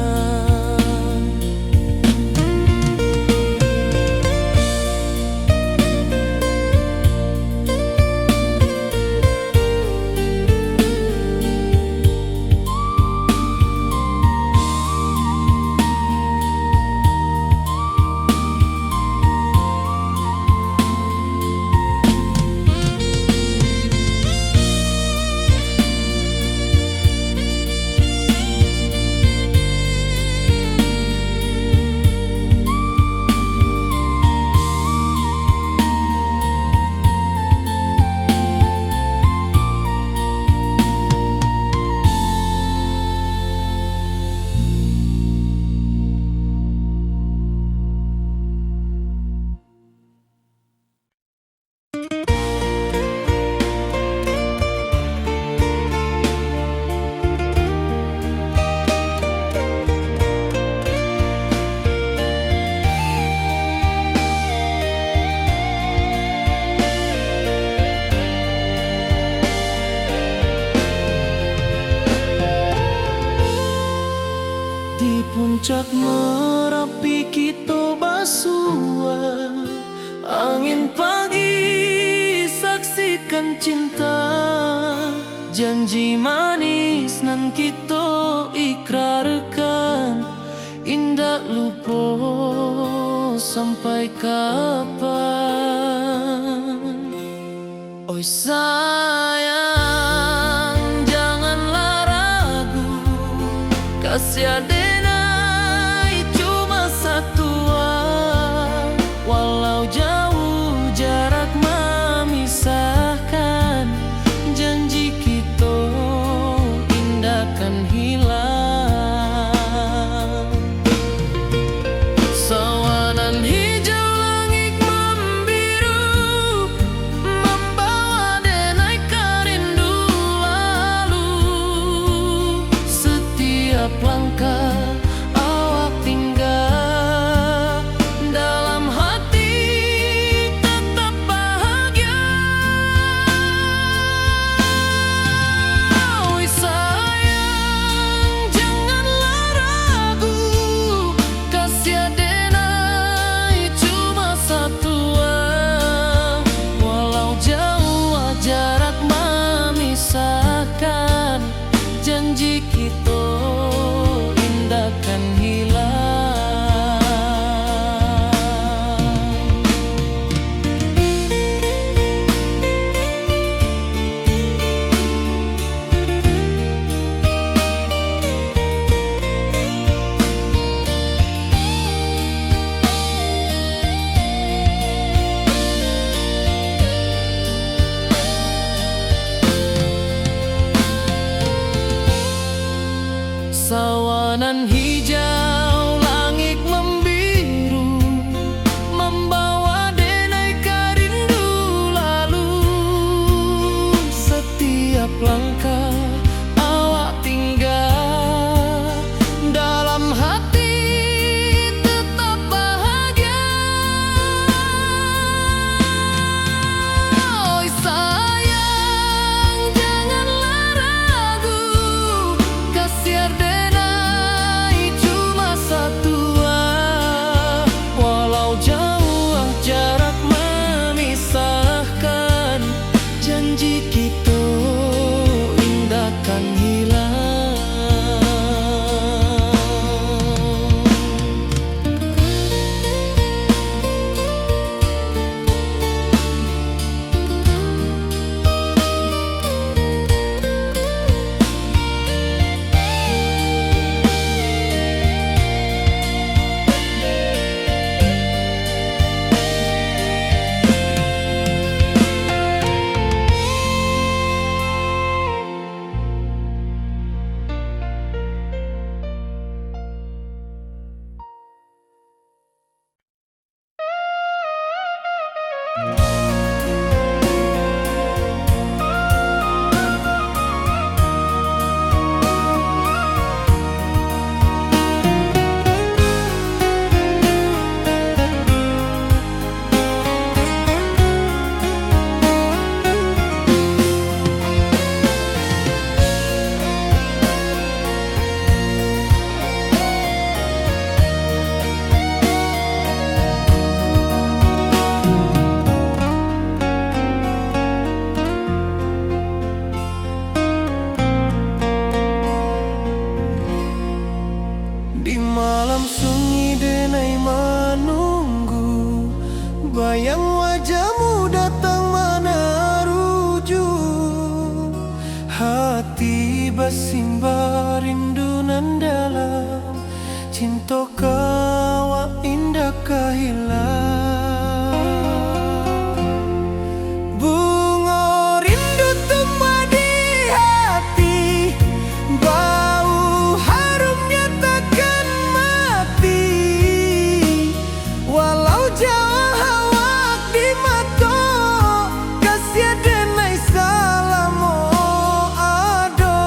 Di puncak Merapi kita bersua, angin pagi saksikan cinta. Janji manis nan kita ikrarkan, indah lupa sampai kapan. Oi sayang, janganlah ragu, kasih denai cuma satu. Walau jauh jarak memisahkan, janji kita indahkan hilang. Sawanan hijau, langit membiru, membawa denai rindu lalu. Setiap langkah indah kan hilang. Sawanan hijau, langit membiru, membawa denai rindu lalu. Setiap langkah awak tinggal, dalam hati tetap bahagia. Oi sayang, janganlah ragu, kasiar denai cuma satu. Walau jauh jarak memisahkan, janji kita indah kan hilang. Di malam sunyi denai menunggu, bayang wajahmu datang mana rujuk. Hati bersimbar rindu nan dalam, cinta kau indah kehilang. Bunga rindu tumbuh di hati, bau harumnya takkan mati. Walau jauh awak di mata, kasih denai salamo ado.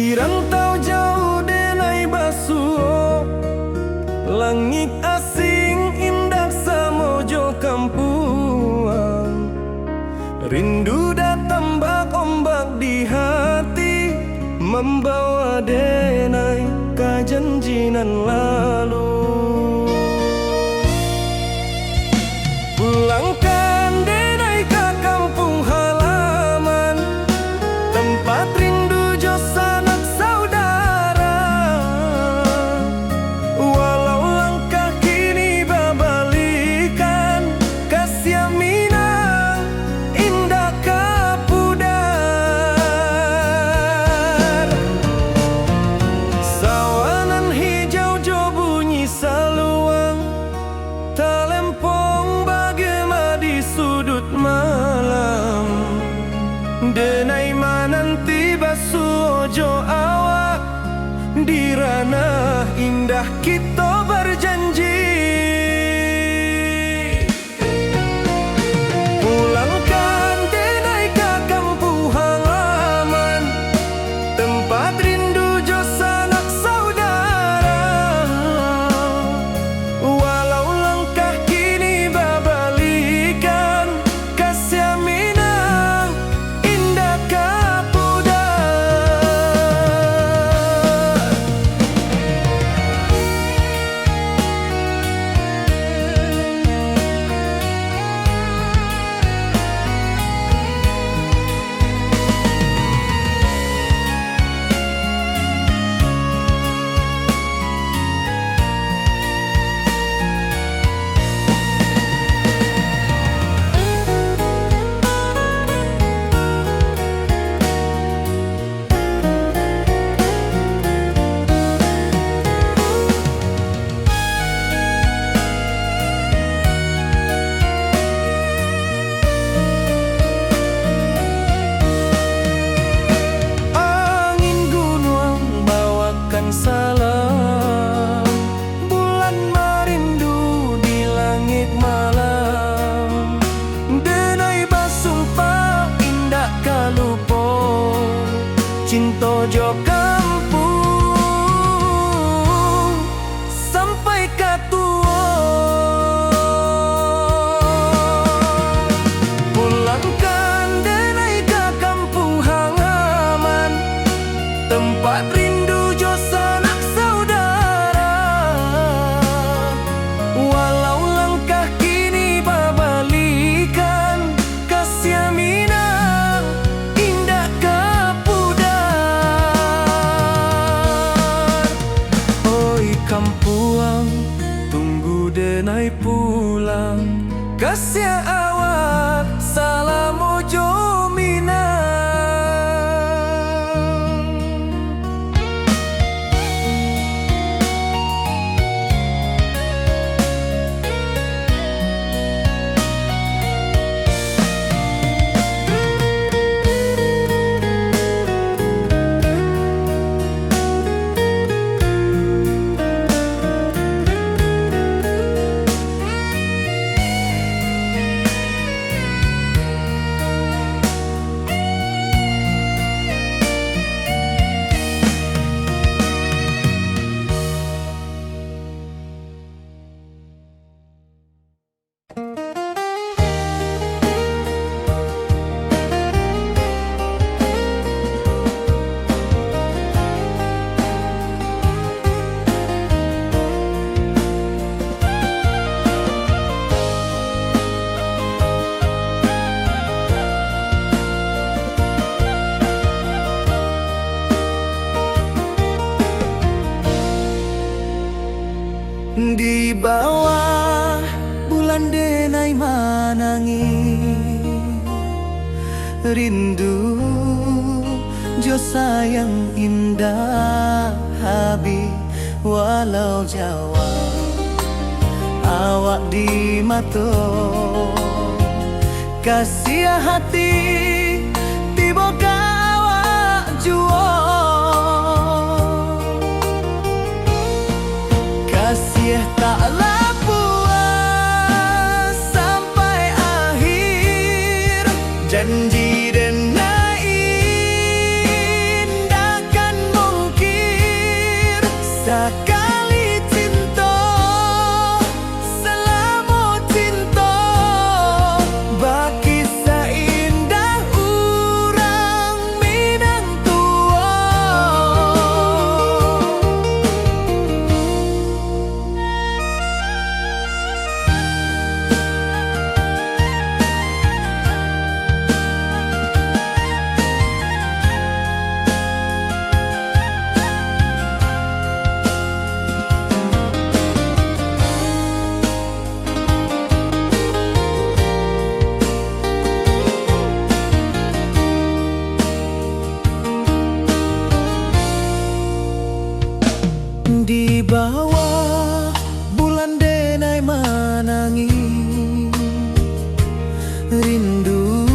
Di rantau jauh denai basuh, langit asing indah samojo kampuang. Rindu datang ombak di hati, membawa denai ke janjinan lalu. Pulangkan denai ke kampung halaman, tempat rindu jo sanak saudara. Walau langkah kini babalikan, kasih Minang indah kapudar. Sawanan hijau jo bunyi saluang, talempong bagema di sudut malam. Denai mananti basuh jo awak, di ranah indah kita berjanji. Pulangkan denai ke kampung halaman, tempat rindu jo sanak saudara. Walau langkah kini babalikan, kasih Minang indah kapudar. Angin gunung bawakan salam, bulan merindu di langit malam. Denai basumpah indah kalupo, cinta jo kampung sampai katua. Pulangkan denai ke kampung halaman, tempat rindu jo sanak saudara. Walau langkah kini babalikan, kasih Minang indah kapudar. Oi kampuang, tunggu denai pulang, kasih awak salam ojo Minang. Di bawah bulan denai manangi, rindu jo sayang indah habi. Walau Jawa awak di mato, kasih hati tiba awak juo. Kasih taklah puas sampai akhir, janji denai indahkan bawah bulan denai manangi, rindu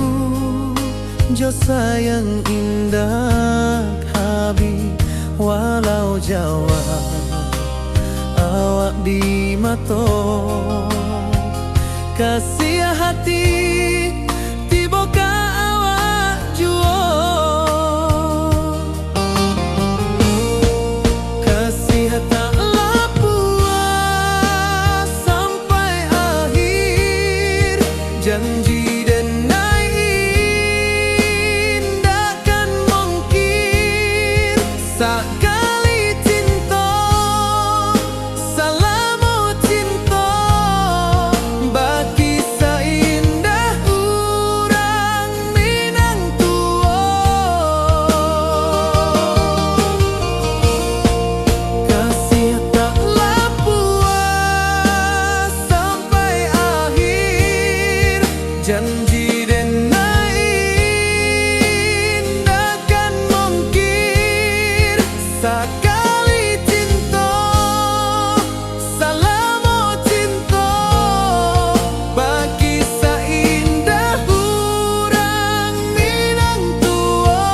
jo sayang indah habi, walau Jawa awak di mato, kasih hati tiba ka awak juo, kasih tak puas sampai akhir, janji denai indah kan mungkin sekali cinta, salamu cinta bagi seindah urang Minang tua, kasih taklah puas sampai akhir, janji denai indah kan mungkin sekali cinta, salamu cinta bagi seindah urang Minang tua.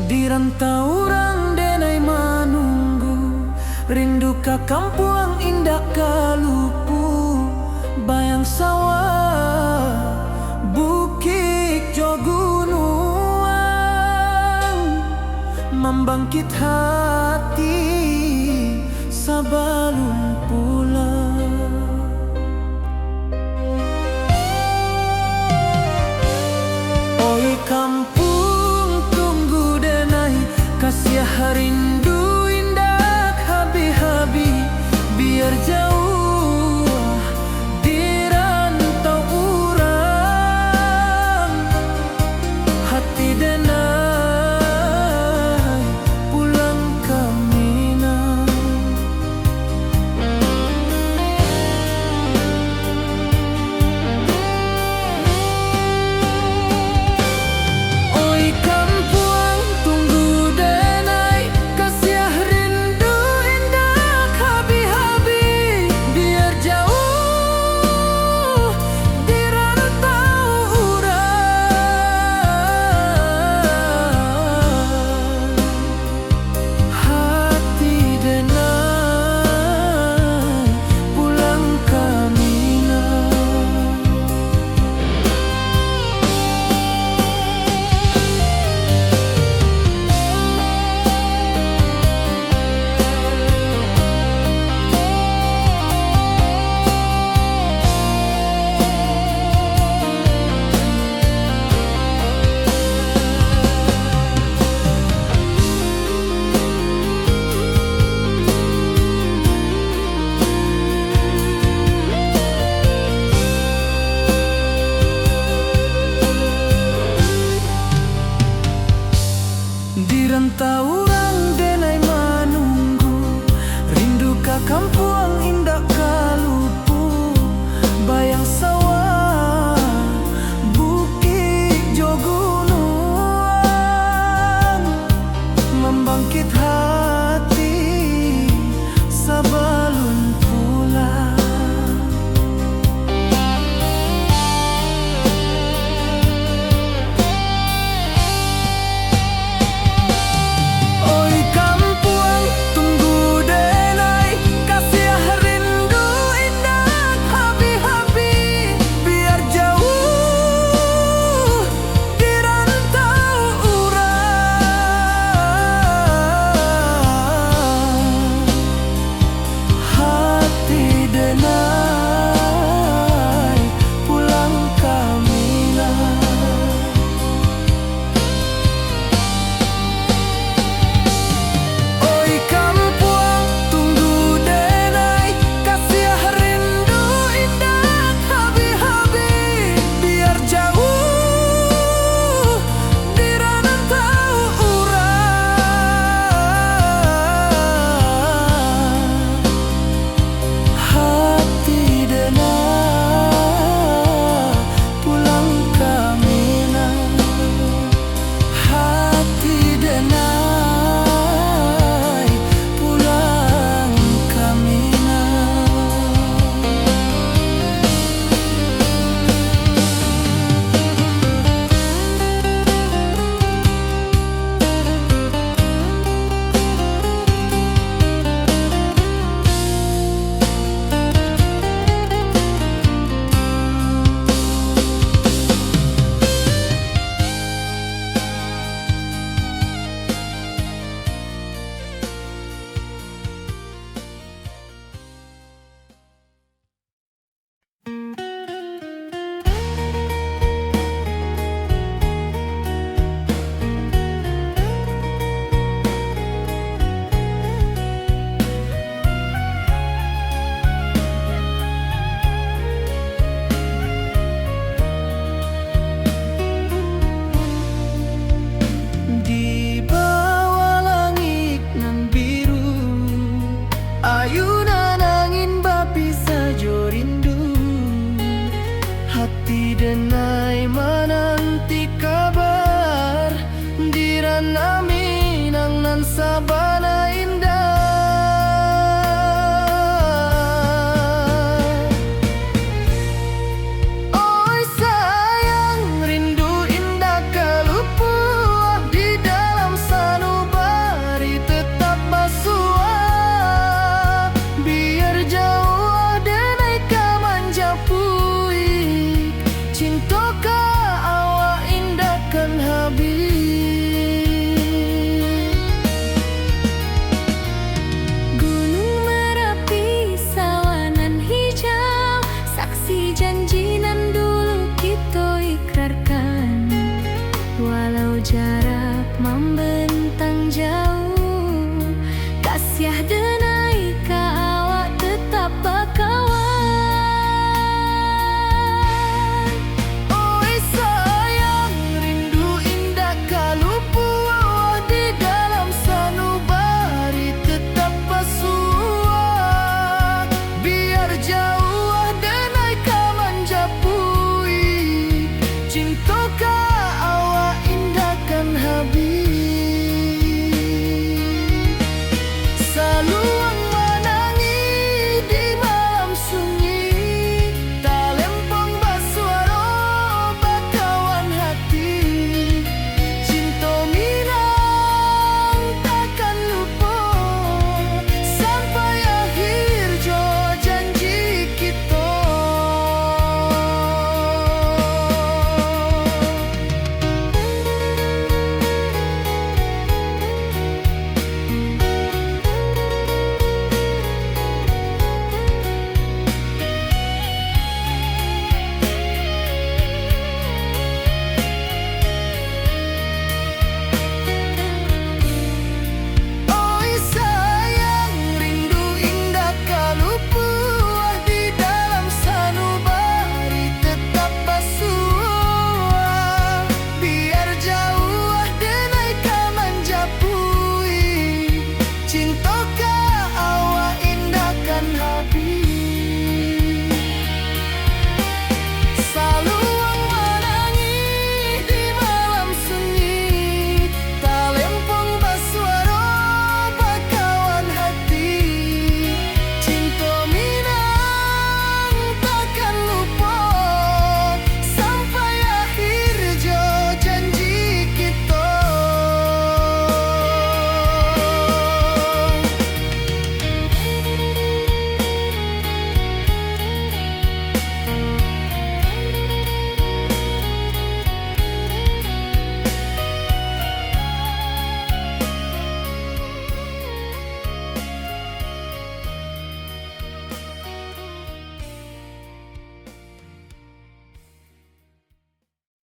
Di rantau orang denai manunggu, rindu ka kampung indah kalupu, bayang sawah bukit jo gunung, membangkit hati sabalung